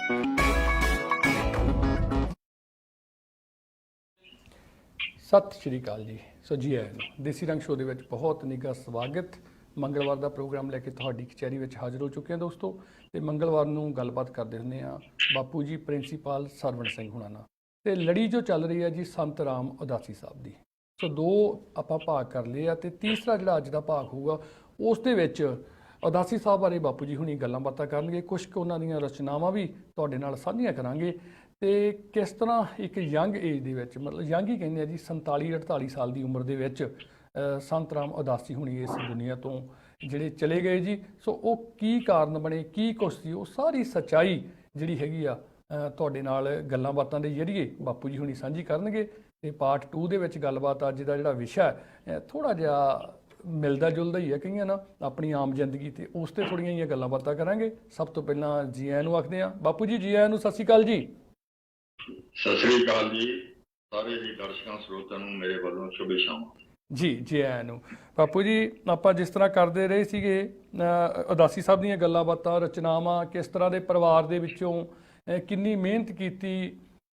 सत श्री अकाल जी। सो जी आया देसी रंग शो के बहुत निघा स्वागत। मंगलवार का प्रोग्राम लैके तुहाडी कचहरी में हाजिर हो चुके हैं दोस्तों। तो मंगलवार नूं गलबात करते हुंदे आ बापू जी प्रिंसीपल सरवण सिंह हुणां नाल। ते लड़ी जो चल रही है जी संत राम उदासी साहब की। सो दो आपां भाग कर लिए आ ते तीसरा जिहड़ा अज दा भाग होऊगा उस दे विच उदासी साहब बारे बापू जी हुणी गल्लां बातां करनगे। कुछ कुछ उन्हां दीयां रचनावां भी तुहाडे नाल साझीआं करांगे ते किस तरह एक यंग एज दे विच मतलब यंग ही कहंदे आ जी 47-48 साल की उम्र दे विच संत राम उदासी हुणी इस दुनिया तो जिहड़े चले गए जी। सो वो की कारण बने की कुछ सी वो सारी सच्चाई जिहड़ी हैगी आ तुहाडे नाल गल्लां बातां दे जरिए बापू जी हुणी साझी करनगे। ते पार्ट 2 दे विच गलबात अज दा जिहड़ा विशा है थोड़ा जिहा मिलदा जुलदा ही है कईयां ना अपनी आम जिंदगी ते उस ते थोड़ियां जिहियां गल्लां बातां करांगे। सब तो पहलां जी आयां नूं आखदे आ बापू जी, जी आयां नूं, सत श्री अकाल जी। सत श्री अकाल जी। सारे ही दर्शकों श्रोतां नूं मेरे वालों शुभेच्छावां जी। जी आयां नूं बापू जी। आपां जिस तरह करते रहे सीगे उदासी साहब दीयां गल्लां बातां रचनावां किस तरह के परिवार दे विचों किन्नी मेहनत कीती,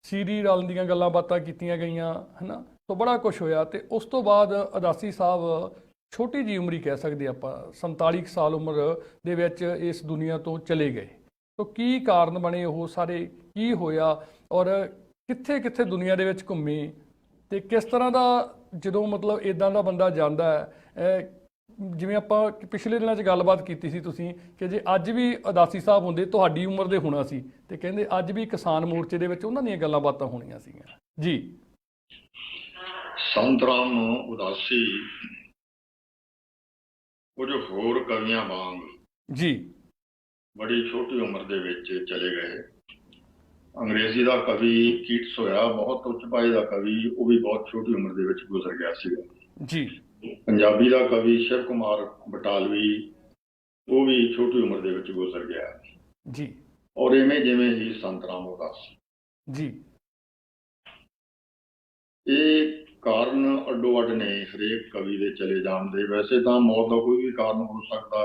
सीरी रल दीयां गल्लां बातां कीतियां गईयां है ना। तो बड़ा कुछ होया ते उस तो बाद उदासी साहब छोटी जी उम्र ही कह सकते आपां 47 साल उम्र दे विच इस दुनिया तो चले गए। तो की कारण बने वो सारे, की होया और कित्थे कित्थे दुनिया दे विच घुमे ते किस तरह का जो मतलब इदां दा बंदा जांदा है। जिवें आपां पिछले दिनां च गलबात कीती सी तुसीं कि जे अज भी उदासी साहब हुंदे तुहाडी उम्र दे होना सी ते कहंदे अज भी किसान मोर्चे दे विच उन्हां दीयां गल्लां बातां होणीआं सीगीआं जी। संत राम उदासी कुछ होर कवियां वांग जी बड़ी छोटी उम्र दे विच चले गए। अंग्रेजी का कवि कीट्स होया बहुत उच्च पाए का कवि, वो भी बहुत छोटी उम्र दे विच गुजर गया सीगा जी। पंजाबी का कवि शिव कुमार बटालवी, वो भी छोटी उम्र दे विच गुजर गया जी। और इवें जिवें ही संत राम उदासी जी। ये कारण अड्डो अड ने हरेक कवि दे चले जाण दे। वैसे तो मौत का कोई भी कारण हो सकता,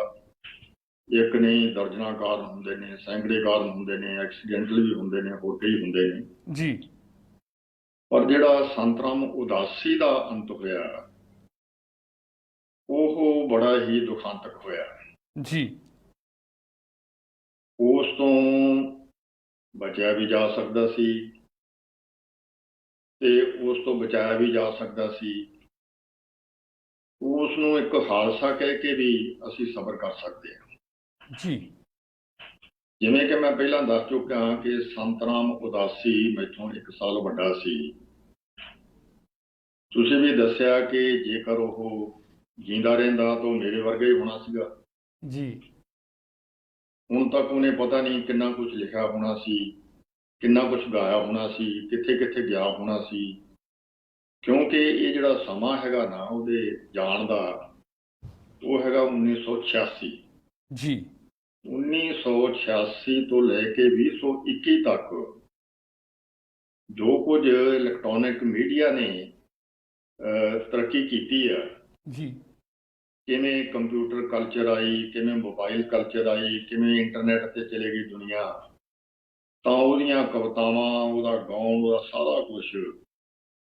एक नहीं दर्जना कारण होंदे ने, सैकड़े कारण होंदे ने, एक्सीडेंटल भी होंदे ने, होर कई होंदे ने जी। पर जिहड़ा संत राम उदासी का अंत होया वो बड़ा ही दुखांतक होया जी। उस तो बचा भी जा सकता सी ते उस तो बचाया भी जा सकता सी। उसनूं एक हादसा कह के भी असी सबर कर सकते हैं जी। जिवें कि मैं पहला दस चुका कि संत राम उदासी मैथों 1 साल वड्डा सी। तुसीं भी दस्सिया कि जेकर वो जींदा रहिंदा तो मेरे वर्गा ही होना सीगा जी। हुण तक उन्हें पता नहीं कितना कुछ लिखा होना सी, कितना कुछ गाया होना सी, कित्थे कित्थे गया होना सी। क्योंकि ये जिहड़ा समा हैगा ना उहदे जाण दा वो हैगा 1986। जी। 1986 तो लैके 2021 तक जो कुछ इलैक्ट्रॉनिक मीडिया ने तरक्की की है, जी। किवें कंप्यूटर कल्चर आई, किवें मोबाइल कल्चर आई, किवें इंटरनेट ते चले गई दुनिया, तो उहदियां कवितावां, उहदा गाउण, उहदा सारा कुछ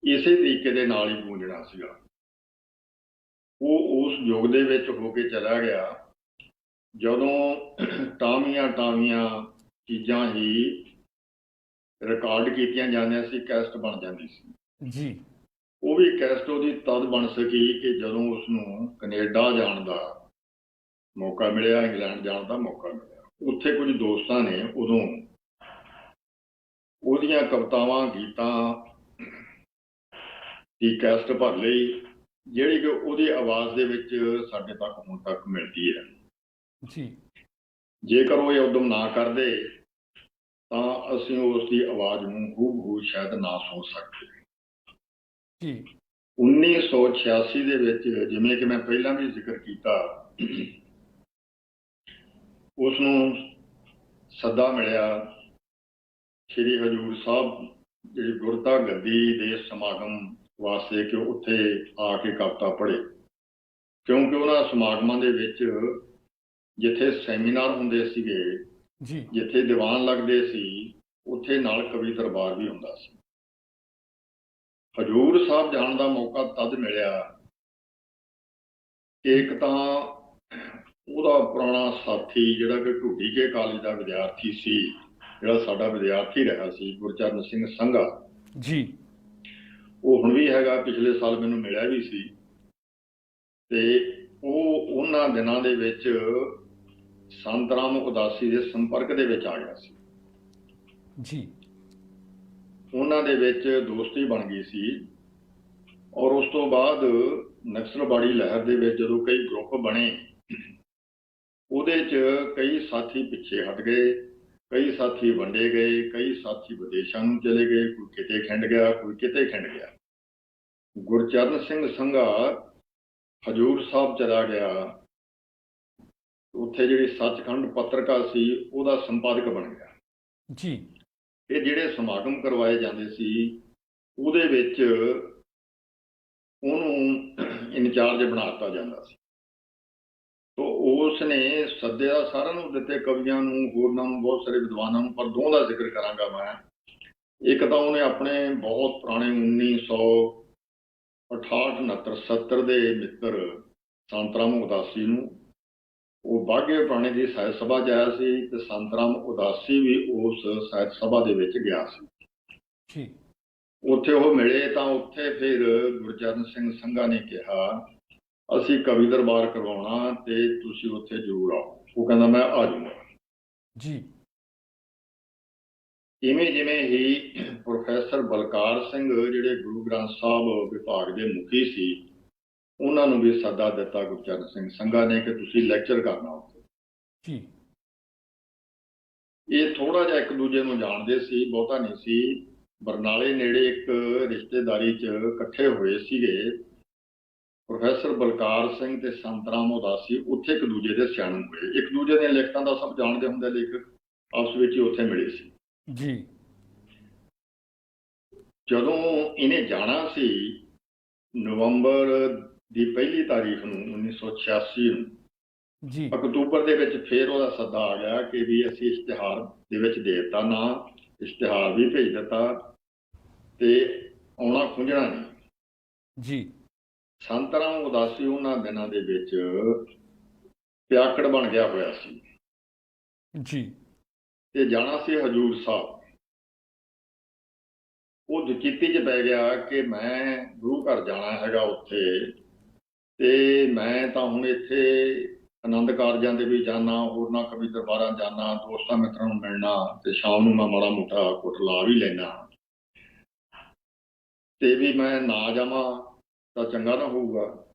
इसे तरीके दे नाल ही गूंजना सीगा। वो उस युग दे विच होके चला गया जदों टावियां चीज़ां ही रिकॉर्ड कीतियां जांदियां सी, कैसट बन जाती सी जी। वो भी कैसट उहदी तद बन सकी कि जदों उसनूं कनेडा जाण दा मौका मिलिया, इंग्लैंड जाण दा मौका मिलिया। उत्थे कुछ दोस्तां ने उदों उहदियां कवितावां गीतां दी कैसट भर लई जिहड़ी कि उहदी आवाज़ दे विच साडे तक हुण तक मिलदी है जी। जेकर वो उद्यम ना करदे तां असीं उसकी आवाज़ नूं हूबहू शायद ना सुण सकदे जी। 1986 दे विच जिवें कि मैं पहलां भी जिक्र कीता उसनूं सद्दा मिलिया श्री हजूर साहब जिहड़ी गुरता गद्दी दे समागम वास्ते कि उत्थे आके कविता पढ़े। क्योंकि उन्हां समागमां दे विच जिथे सैमीनार हुंदे सीगे ਜੀ ਜਿੱਥੇ ਦੀਵਾਨ ਲੱਗਦੇ ਸੀ ਉੱਥੇ ਨਾਲ ਕਵੀ ਦਰਬਾਰ ਵੀ ਹੁੰਦਾ ਸੀ। ਹਜੂਰ ਸਾਹਿਬ ਜਾਣ ਦਾ ਮੌਕਾ ਤਦ ਮਿਲਿਆ ਕਿ ਇੱਕ ਤਾਂ ਉਹਦਾ ਪੁਰਾਣਾ ਸਾਥੀ ਜਿਹੜਾ ਕਿ ਢੂਡੀਕੇ ਕਾਲਜ ਦਾ ਵਿਦਿਆਰਥੀ ਸੀ, ਜਿਹੜਾ ਸਾਡਾ ਵਿਦਿਆਰਥੀ ਰਿਹਾ ਸੀ, ਗੁਰਚਰਨ ਸਿੰਘ ਸੰਘਾ ਜੀ, ਉਹ ਹੁਣ ਵੀ ਹੈਗਾ, ਪਿਛਲੇ ਸਾਲ ਮੈਨੂੰ ਮਿਲਿਆ ਵੀ ਸੀ। ਤੇ ਉਹ ਉਹਨਾਂ ਦਿਨਾਂ ਦੇ ਵਿੱਚ ਸੰਤ ਰਾਮ ਉਦਾਸੀ ਦੇ ਸੰਪਰਕ ਦੇ ਵਿੱਚ ਆ ਗਿਆ ਸੀ। ਜੀ, ਉਹਨਾਂ ਦੇ ਵਿੱਚ ਦੋਸਤੀ ਬਣ ਗਈ ਸੀ। ਔਰ ਉਸ ਤੋਂ ਬਾਅਦ ਨਕਸਲਬਾੜੀ ਲਹਿਰ ਦੇ ਵਿੱਚ ਜਦੋਂ ਕਈ ਗਰੁੱਪ ਬਣੇ, ਉਹਦੇ 'ਚ ਕਈ ਸਾਥੀ ਪਿੱਛੇ ਹਟ ਗਏ, ਕਈ ਸਾਥੀ ਵੰਡੇ ਗਏ, ਕਈ ਸਾਥੀ ਵਿਦੇਸ਼ਾਂ ਨੂੰ ਚਲੇ ਗਏ, ਕੋਈ ਕਿਤੇ ਖਿੰਡ ਗਿਆ, ਕੋਈ ਕਿਤੇ ਖਿੰਡ ਗਿਆ। ਗੁਰਚਰਨ ਸਿੰਘ ਸੰਘਾ ਹਜੂਰ ਸਾਹਿਬ ਚਲਾ ਗਿਆ, ਉੱਥੇ ਜਿਹੜੀ ਸੱਚਖੰਡ ਪੱਤਰਿਕਾ ਸੀ ਉਹਦਾ ਸੰਪਾਦਕ ਬਣ ਗਿਆ। ਜੀ, ਇਹ ਜਿਹੜੇ ਸਮਾਗਮ ਕਰਵਾਏ ਜਾਂਦੇ ਸੀ ਉਹਦੇ ਵਿੱਚ ਉਹਨੂੰ ਇੰਚਾਰਜ ਬਣਾ ਦਿੱਤਾ ਜਾਂਦਾ ਸੀ। ਤੋ ਉਸ ਨੇ ਸੱਦਿਆ ਸਾਰਿਆਂ ਨੂੰ, ਦਿੱਤੇ ਕਵੀਆਂ ਨੂੰ, ਹੋਰਨਾਂ ਨੂੰ, ਬਹੁਤ ਸਾਰੇ ਵਿਦਵਾਨਾਂ ਨੂੰ, ਪਰ ਦੋ ਦਾ ਜ਼ਿਕਰ ਕਰਾਂਗਾ ਮੈਂ। ਇੱਕ ਤਾਂ ਉਹਨੇ ਆਪਣੇ ਬਹੁਤ ਪੁਰਾਣੇ 1968, 69, 70 ਦੇ ਮਿੱਤਰ ਸੰਤ ਰਾਮ ਉਦਾਸੀ ਨੂੰ, ਉਹ ਬਾਘੇ ਪੁਰਾਣੇ ਦੀ ਸਾਹਿਤ ਸਭਾ 'ਚ ਆਇਆ ਸੀ ਤੇ ਸੰਤ ਰਾਮ ਉਦਾਸੀ ਵੀ ਉਸ ਸਾਹਿਤ ਸਭਾ ਦੇ ਵਿੱਚ ਗਿਆ ਸੀ। ਜੀ, ਉੱਥੇ ਉਹ ਮਿਲੇ ਤਾਂ ਉੱਥੇ ਫਿਰ ਗੁਰਚਰਨ ਸਿੰਘ ਸੰਘਾ ਨੇ ਕਿਹਾ ਅਸੀਂ ਕਵੀ ਦਰਬਾਰ ਕਰਵਾਉਣਾ ਤੇ ਤੁਸੀਂ ਉੱਥੇ ਜ਼ਰੂਰ ਆਓ। ਉਹ ਕਹਿੰਦਾ ਮੈਂ ਆ ਜਾਊਂਗਾ। ਜੀ, ਇਵੇਂ ਜਿਵੇਂ ਹੀ ਪ੍ਰੋਫੈਸਰ ਬਲਕਾਰ ਸਿੰਘ ਜਿਹੜੇ ਗੁਰੂ ਗ੍ਰੰਥ ਸਾਹਿਬ ਵਿਭਾਗ ਦੇ ਮੁਖੀ ਸੀ, ਉਹਨਾਂ ਨੂੰ ਵੀ ਸੱਦਾ ਦਿੱਤਾ ਗੁਰਚਰਨ ਸਿੰਘ ਸੰਘਾ ਨੇ ਕਿ ਤੁਸੀਂ ਲੈਕਚਰ ਕਰਨਾ ਉੱਥੇ। ਜੀ, ਇਹ ਥੋੜਾ ਜਿਹਾ ਇੱਕ ਦੂਜੇ ਨੂੰ ਜਾਣਦੇ ਸੀ, ਬਹੁਤਾ ਨਹੀਂ ਸੀ। ਬਰਨਾਲੇ ਨੇੜੇ ਇੱਕ ਰਿਸ਼ਤੇਦਾਰੀ 'ਚ ਇਕੱਠੇ ਹੋਏ ਸੀਗੇ ਪ੍ਰੋਫੈਸਰ ਬਲਕਾਰ ਸਿੰਘ ਤੇ ਸੰਤ ਰਾਮ ਉਦਾਸੀ, ਉੱਥੇ ਇੱਕ ਦੂਜੇ ਦੇ ਸਿਆਣੇ ਹੋਏ। ਇੱਕ ਦੂਜੇ ਦੀਆਂ ਲਿਖਤਾਂ ਦਾ ਸਭ ਜਾਣਦੇ ਹੁੰਦੇ ਲੇਖਕ, ਆਪਸ ਵਿੱਚ ਹੀ ਉੱਥੇ ਮਿਲੇ ਸੀ। ਜੀ, ਜਦੋਂ ਇਹਨੇ ਜਾਣਾ ਸੀ ਨਵੰਬਰ ਦੀ 1 ਤਾਰੀਖ ਨੂੰ 1986 ਨੂੰ, ਜੀ, ਅਕਤੂਬਰ ਦੇ ਵਿੱਚ ਫਿਰ ਉਹਦਾ ਸੱਦਾ ਆ ਗਿਆ ਕਿ ਵੀ ਅਸੀਂ ਇਸ਼ਤਿਹਾਰ ਦੇ ਵਿੱਚ ਦੇ ਦਿੱਤਾ ਨਾ, ਇਸ਼ਤਿਹਾਰ ਵੀ ਭੇਜ ਦਿੱਤਾ ਤੇ ਆਉਣਾ ਖੁੰਝਣਾ ਨਹੀਂ। ਜੀ, ਸੰਤ ਰਾਮ ਉਦਾਸੀ ਉਹਨਾਂ ਦਿਨਾਂ ਦੇ ਵਿੱਚ ਪਿਆਕੜ ਬਣ ਗਿਆ ਹੋਇਆ ਸੀ ਜੀ, ਤੇ ਜਾਣਾ ਸੀ ਹਜੂਰ ਸਾਹਿਬ। ਉਹ ਦੁਚਿੱਤੀ 'ਚ ਪੈ ਗਿਆ ਕਿ ਮੈਂ ਗੁਰੂ ਘਰ ਜਾਣਾ ਹੈਗਾ ਉੱਥੇ, ਤੇ ਮੈਂ ਤਾਂ ਹੁਣ ਇੱਥੇ ਆਨੰਦ ਕਾਰਜਾਂ ਦੇ ਵੀ ਜਾਣਾ, ਹੋਰਨਾਂ ਕਵੀ ਦਰਬਾਰਾਂ ਜਾਣਾ, ਦੋਸਤਾਂ ਮਿੱਤਰਾਂ ਨੂੰ ਮਿਲਣਾ, ਤੇ ਸ਼ਾਮ ਨੂੰ ਮੈਂ ਮਾੜਾ ਮੋਟਾ ਕੁੱਟ ਲਾ ਵੀ ਲੈਣਾ, ਤੇ ਵੀ ਮੈਂ ਨਾ ਜਾਵਾਂ ਤਾਂ ਚੰਗਾ ਨਾ ਹੋਊਗਾ।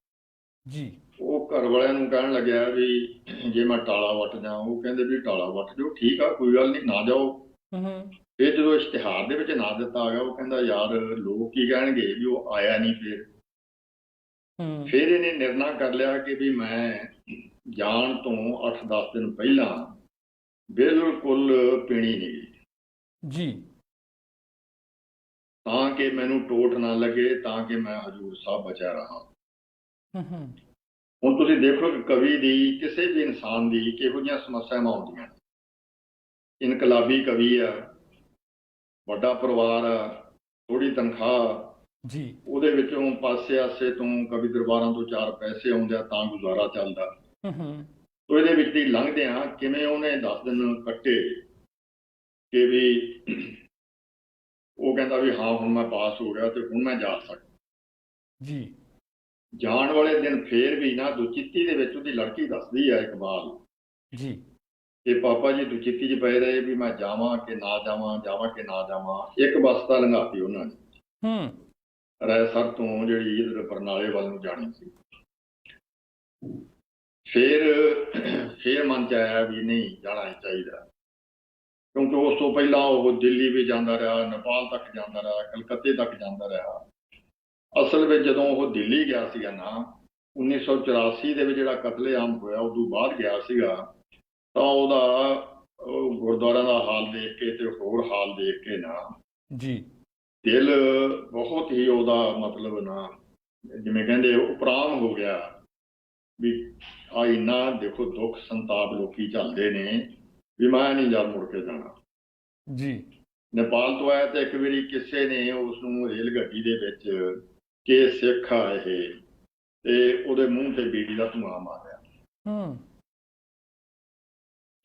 ਜੀ, ਉਹ ਘਰ ਵਾਲਿਆਂ ਨੂੰ ਕਹਿਣ ਲੱਗਿਆ ਵੀ ਜੇ ਮੈਂ ਟਾਲਾ ਵੱਟ ਜਾ, ਉਹ ਕਹਿੰਦੇ ਵੀ ਟਾਲਾ ਵੱਟ ਜਾਓ, ਠੀਕ ਆ, ਕੋਈ ਗੱਲ ਨਹੀਂ, ਨਾ ਜਾਓ। ਫਿਰ ਜਦੋਂ ਇਸ਼ਤਿਹਾਰ ਦੇ ਵਿੱਚ ਨਾ ਦਿੱਤਾ ਆ ਗਿਆ, ਉਹ ਕਹਿੰਦਾ ਯਾਰ ਲੋਕ ਕੀ ਕਹਿਣਗੇ ਵੀ ਉਹ ਆਇਆ ਨਹੀਂ। ਫਿਰ ਇਹਨੇ ਨਿਰਣਾ ਕਰ ਲਿਆ ਕਿ ਵੀ ਮੈਂ ਜਾਣ ਤੋਂ 8-10 ਦਿਨ ਪਹਿਲਾਂ ਬਿਲਕੁਲ ਪੀਣੀ ਨਹੀਂ, ਜੀ, ਤਾਂ ਕਿ ਮੈਨੂੰ ਟੋਟ ਨਾ ਲੱਗੇ, ਤਾਂ ਕਿ ਮੈਂ ਹਜੂਰ ਸਾਹਿਬ ਬਚਿਆ ਰਹਾ। ਹੁਣ ਤੁਸੀਂ ਦੇਖੋ ਕਿ ਕਵੀ ਦੀ, ਕਿਸੇ ਵੀ ਇਨਸਾਨ ਦੀ ਕਿਹੋ ਜਿਹੀਆਂ ਸਮੱਸਿਆਵਾਂ ਆਉਂਦੀਆਂ। ਇਨਕਲਾਬੀ ਕਵੀ ਆ, ਵੱਡਾ ਪਰਿਵਾਰ ਆ, ਥੋੜੀ ਤਨਖਾਹ, ਜੀ, ਉਹਦੇ ਵਿੱਚੋਂ ਪਾਸੇ ਆਸੇ ਤੋਂ ਕਵੀ ਦਰਬਾਰਾਂ ਤੋਂ 4 ਪੈਸੇ ਆਉਂਦੇ ਆ ਤਾਂ ਗੁਜ਼ਾਰਾ ਚੱਲਦਾ। ਤੋ ਇਹਦੇ ਵਿੱਚ ਦੀ ਲੰਘਦੇ ਆ ਕਿਵੇਂ ਉਹਨੇ 10 ਦਿਨ ਕੱਟੇ ਕਿ ਵੀ ਉਹ ਕਹਿੰਦਾ ਵੀ ਹਾਂ ਹੁਣ ਮੈਂ ਪਾਸ ਹੋ ਗਿਆ ਤੇ ਹੁਣ ਮੈਂ ਜਾ ਸਕਦਾ। ਜੀ, ਜਾਣ ਵਾਲੇ ਦਿਨ ਫੇਰ ਵੀ ਨਾ ਦੁਚਿੱਤੀ ਦੇ ਵਿੱਚ ਉਹਦੀ ਲੜਕੀ ਦੱਸਦੀ ਆ ਇਕਬਾਲ ਜੀ, ਕਿ ਪਾਪਾ ਜੀ ਦੁਚਿੱਤੀ 'ਚ ਪਏ ਰਹੇ ਵੀ ਮੈਂ ਜਾਵਾਂ ਕਿ ਨਾ ਜਾਵਾਂ, ਜਾਵਾਂ ਕਿ ਨਾ ਜਾਵਾਂ। ਇੱਕ ਬੱਸ ਤਾਂ ਲੰਘਾਤੀ ਉਹਨਾਂ ਨੇ ਰਾਏਸਰ ਤੋਂ, ਜਿਹੜੀ ਇੱਧਰ ਬਰਨਾਲੇ ਵੱਲ ਨੂੰ ਜਾਣੀ ਸੀ। ਫਿਰ ਮਨ 'ਚ ਆਇਆ ਵੀ ਨਹੀਂ ਜਾਣਾ ਹੀ ਚਾਹੀਦਾ, ਕਿਉਂਕਿ ਉਸ ਤੋਂ ਪਹਿਲਾਂ ਉਹ ਦਿੱਲੀ ਵੀ ਜਾਂਦਾ ਰਿਹਾ, ਨੇਪਾਲ ਤੱਕ ਜਾਂਦਾ ਰਿਹਾ, ਕਲਕੱਤੇ ਤੱਕ ਜਾਂਦਾ ਰਿਹਾ। ਅਸਲ ਵਿੱਚ ਜਦੋਂ ਉਹ ਦਿੱਲੀ ਗਿਆ ਸੀਗਾ ਨਾ 1984 ਦੇ ਵਿੱਚ ਜਿਹੜਾ ਕਤਲੇਆਮ ਹੋਇਆ, ਉਦੋਂ ਬਾਅਦ ਗਿਆ ਸੀਗਾ, ਤਾਂ ਉਹਦਾ ਗੁਰਦੁਆਰਿਆਂ ਦਾ ਹਾਲ ਦੇਖ ਕੇ ਤੇ ਹੋਰ ਹਾਲ ਦੇਖ ਕੇ ਨਾ ਜੀ ਦਿਲ ਬਹੁਤ ਹੀ ਉਹਦਾ ਮਤਲਬ ਨਾ ਜਿਵੇਂ ਕਹਿੰਦੇ ਉਪਰਾਮ ਹੋ ਗਿਆ ਵੀ ਆ ਇੰਨਾ ਦੇਖੋ ਦੁੱਖ ਸੰਤਾਪ ਲੋਕੀ ਝੱਲਦੇ ਨੇ ਵੀ ਮੈਂ ਨਹੀਂ ਜਦ ਮੁੜ ਕੇ ਜਾਣਾ। ਜੀ ਨੇਪਾਲ ਤੋਂ ਆਇਆ ਤੇ ਇੱਕ ਵਾਰੀ ਕਿਸੇ ਨੇ ਉਸ ਨੂੰ ਰੇਲ ਗੱਡੀ ਦੇ ਵਿੱਚ ਕਿ ਸਿੱਖ ਆ ਇਹ, ਤੇ ਉਹਦੇ ਮੂੰਹ ਤੇ ਬੀੜੀ ਦਾ ਧੂੰਆਂ ਮਾਰਿਆ।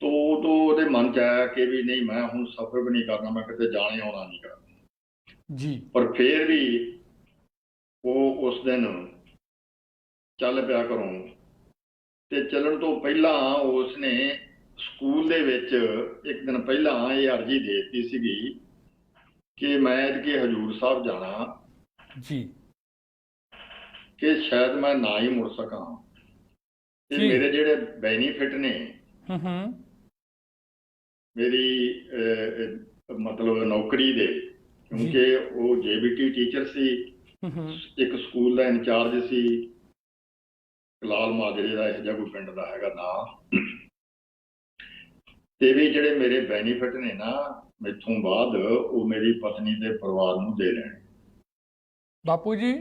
ਤੋਂ ਉਦੋਂ ਉਹਦੇ ਮਨ ਚ ਆਇਆ ਕਿ ਵੀ ਨਹੀਂ, ਮੈਂ ਹੁਣ ਸਫ਼ਰ ਵੀ ਨਹੀਂ ਕਰਨਾ, ਮੈਂ ਕਿਤੇ ਜਾਣੇ ਆਉਣਾ ਨਹੀਂ ਕਰਨਾ ਜੀ। ਪਰ ਫਿਰ ਵੀ ਉਹ ਉਸ ਦਿਨ ਚੱਲ ਪਿਆ ਘਰੋਂ। ਤੇ ਚੱਲਣ ਤੋਂ ਪਹਿਲਾਂ ਉਸਨੇ ਸਕੂਲ ਦੇ ਵਿੱਚ ਇੱਕ ਦਿਨ ਪਹਿਲਾਂ ਇਹ ਅਰਜ਼ੀ ਦੇ ਦਿੱਤੀ ਸੀਗੀ ਕਿ ਮੈਂ ਐਤਕੀ ਹਜ਼ੂਰ ਸਾਹਿਬ ਜਾਣਾ ਜੀ, ਕਿ ਸ਼ਾਇਦ ਮੈਂ ਨਾ ਹੀ ਮੁੜ ਸਕਾਂ। ਤੇ ਮੇਰੇ ਜਿਹੜੇ ਬੈਨੀਫਿਟ ਨੇ ਮੇਰੀ ਮਤਲਬ ਨੌਕਰੀ ਦੇ, ਕਿਉਂਕਿ ਉਹ JBT ਟੀਚਰ ਸੀ, ਇੱਕ ਸਕੂਲ ਦਾ ਇੰਚਾਰਜ ਸੀ, ਲਾਲ ਮਾਜਰੇ ਦਾ ਇਹੋ ਜਿਹਾ ਕੋਈ ਪਿੰਡ ਦਾ ਹੈਗਾ ਨਾਂ। ਤੇ ਵੀ ਜਿਹੜੇ ਮੇਰੇ ਬੈਨੀਫਿਟ ਨੇ ਨਾ ਮੈਥੋਂ ਬਾਅਦ, ਉਹ ਮੇਰੀ ਪਤਨੀ ਤੇ ਪਰਿਵਾਰ ਨੂੰ ਦੇ ਲੈਣੇ। ਬਾਪੂ ਜੀ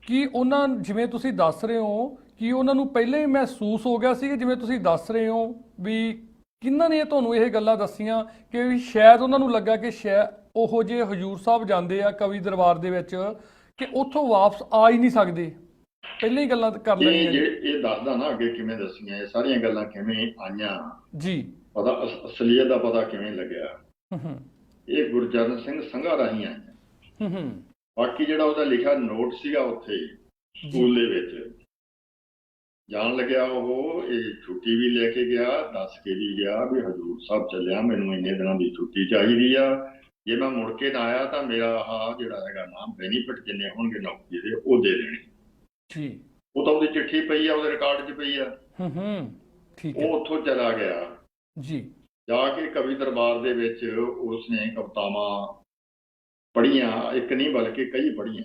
ਕੀ ਉਹਨਾਂ, ਜਿਵੇਂ ਤੁਸੀਂ ਦੱਸ ਰਹੇ ਹੋ, ਕਿ ਉਹਨਾਂ ਨੂੰ ਪਹਿਲਾਂ ਹੀ ਮਹਿਸੂਸ ਹੋ ਗਿਆ ਸੀ ਕਿ ਜਿਵੇਂ ਤੁਸੀਂ ਦੱਸ ਰਹੇ ਹੋ ਵੀ ਕਿਹਨਾਂ ਨੇ ਤੁਹਾਨੂੰ ਇਹ ਗੱਲਾਂ ਦੱਸੀਆਂ ਕਿ ਵੀ ਸ਼ਾਇਦ ਉਹਨਾਂ ਨੂੰ ਲੱਗਾ ਕਿ ਸ਼ਾਇਦ ਉਹੋ ਜਿਹੇ ਹਜ਼ੂਰ ਸਾਹਿਬ ਜਾਂਦੇ ਆ ਕਵੀ ਦਰਬਾਰ ਦੇ ਵਿੱਚ ਕਿ ਉੱਥੋਂ ਵਾਪਸ ਆ ਹੀ ਨਹੀਂ ਸਕਦੇ, ਪਹਿਲਾਂ ਹੀ ਗੱਲਾਂ ਕਰ ਲੈਣੀਆਂ? ਇਹ ਦੱਸਦਾ ਨਾ ਅੱਗੇ ਕਿਵੇਂ ਦੱਸੀਆਂ ਇਹ ਸਾਰੀਆਂ ਗੱਲਾਂ, ਕਿਵੇਂ ਆਈਆਂ ਜੀ, ਪਤਾ ਅਸਲੀਅਤ ਦਾ ਪਤਾ ਕਿਵੇਂ ਲੱਗਿਆ। ਇਹ ਗੁਰਚਰਨ ਸਿੰਘ ਸੰਘਾ ਰਾਹੀਂ ਆਈਆਂ। ਬਾਕੀ ਜਿਹੜਾ ਉਹਦਾ ਲਿਖਿਆ ਨੋਟ ਸੀਗਾ ਉੱਥੇ ਸਕੂਲ ਦੇ ਵਿੱਚ ਜਾਣ ਲੱਗਿਆ, ਉਹ ਇਹ ਛੁੱਟੀ ਵੀ ਲੈ ਕੇ ਗਿਆ, ਦੱਸ ਕੇ ਵੀ ਗਿਆ ਵੀ ਹਜ਼ੂਰ ਸਾਹਿਬ ਚੱਲਿਆ, ਮੈਨੂੰ ਇੰਨੇ ਦਿਨਾਂ ਦੀ ਛੁੱਟੀ ਚਾਹੀਦੀ ਆ, ਜੇ ਮੈਂ ਮੁੜ ਕੇ ਨਾ ਆਇਆ ਤਾਂ ਮੇਰਾ ਆਹ ਜਿਹੜਾ ਹੈਗਾ ਨਾ ਬੈਨੀਫਿਟ ਜਿੰਨੇ ਹੋਣਗੇ ਨੌਕਰੀ ਦੇ ਉਹ ਦੇ ਦੇਣੇ। ਜੀ, ਉਹ ਤਾਂ ਉਹਦੀ ਚਿੱਠੀ ਪਈ ਆ, ਉਹਦੇ ਰਿਕਾਰਡ 'ਚ ਪਈ ਆ। ਠੀਕ ਹੈ। ਉਹ ਉੱਥੋਂ ਚਲਾ ਗਿਆ ਜੀ, ਜਾ ਕੇ ਕਵੀ ਦਰਬਾਰ ਦੇ ਵਿੱਚ ਉਸਨੇ ਕਵਿਤਾਵਾਂ ਪੜ੍ਹੀਆਂ, ਇੱਕ ਨਹੀਂ ਬਲਕਿ ਕਈ ਪੜ੍ਹੀਆਂ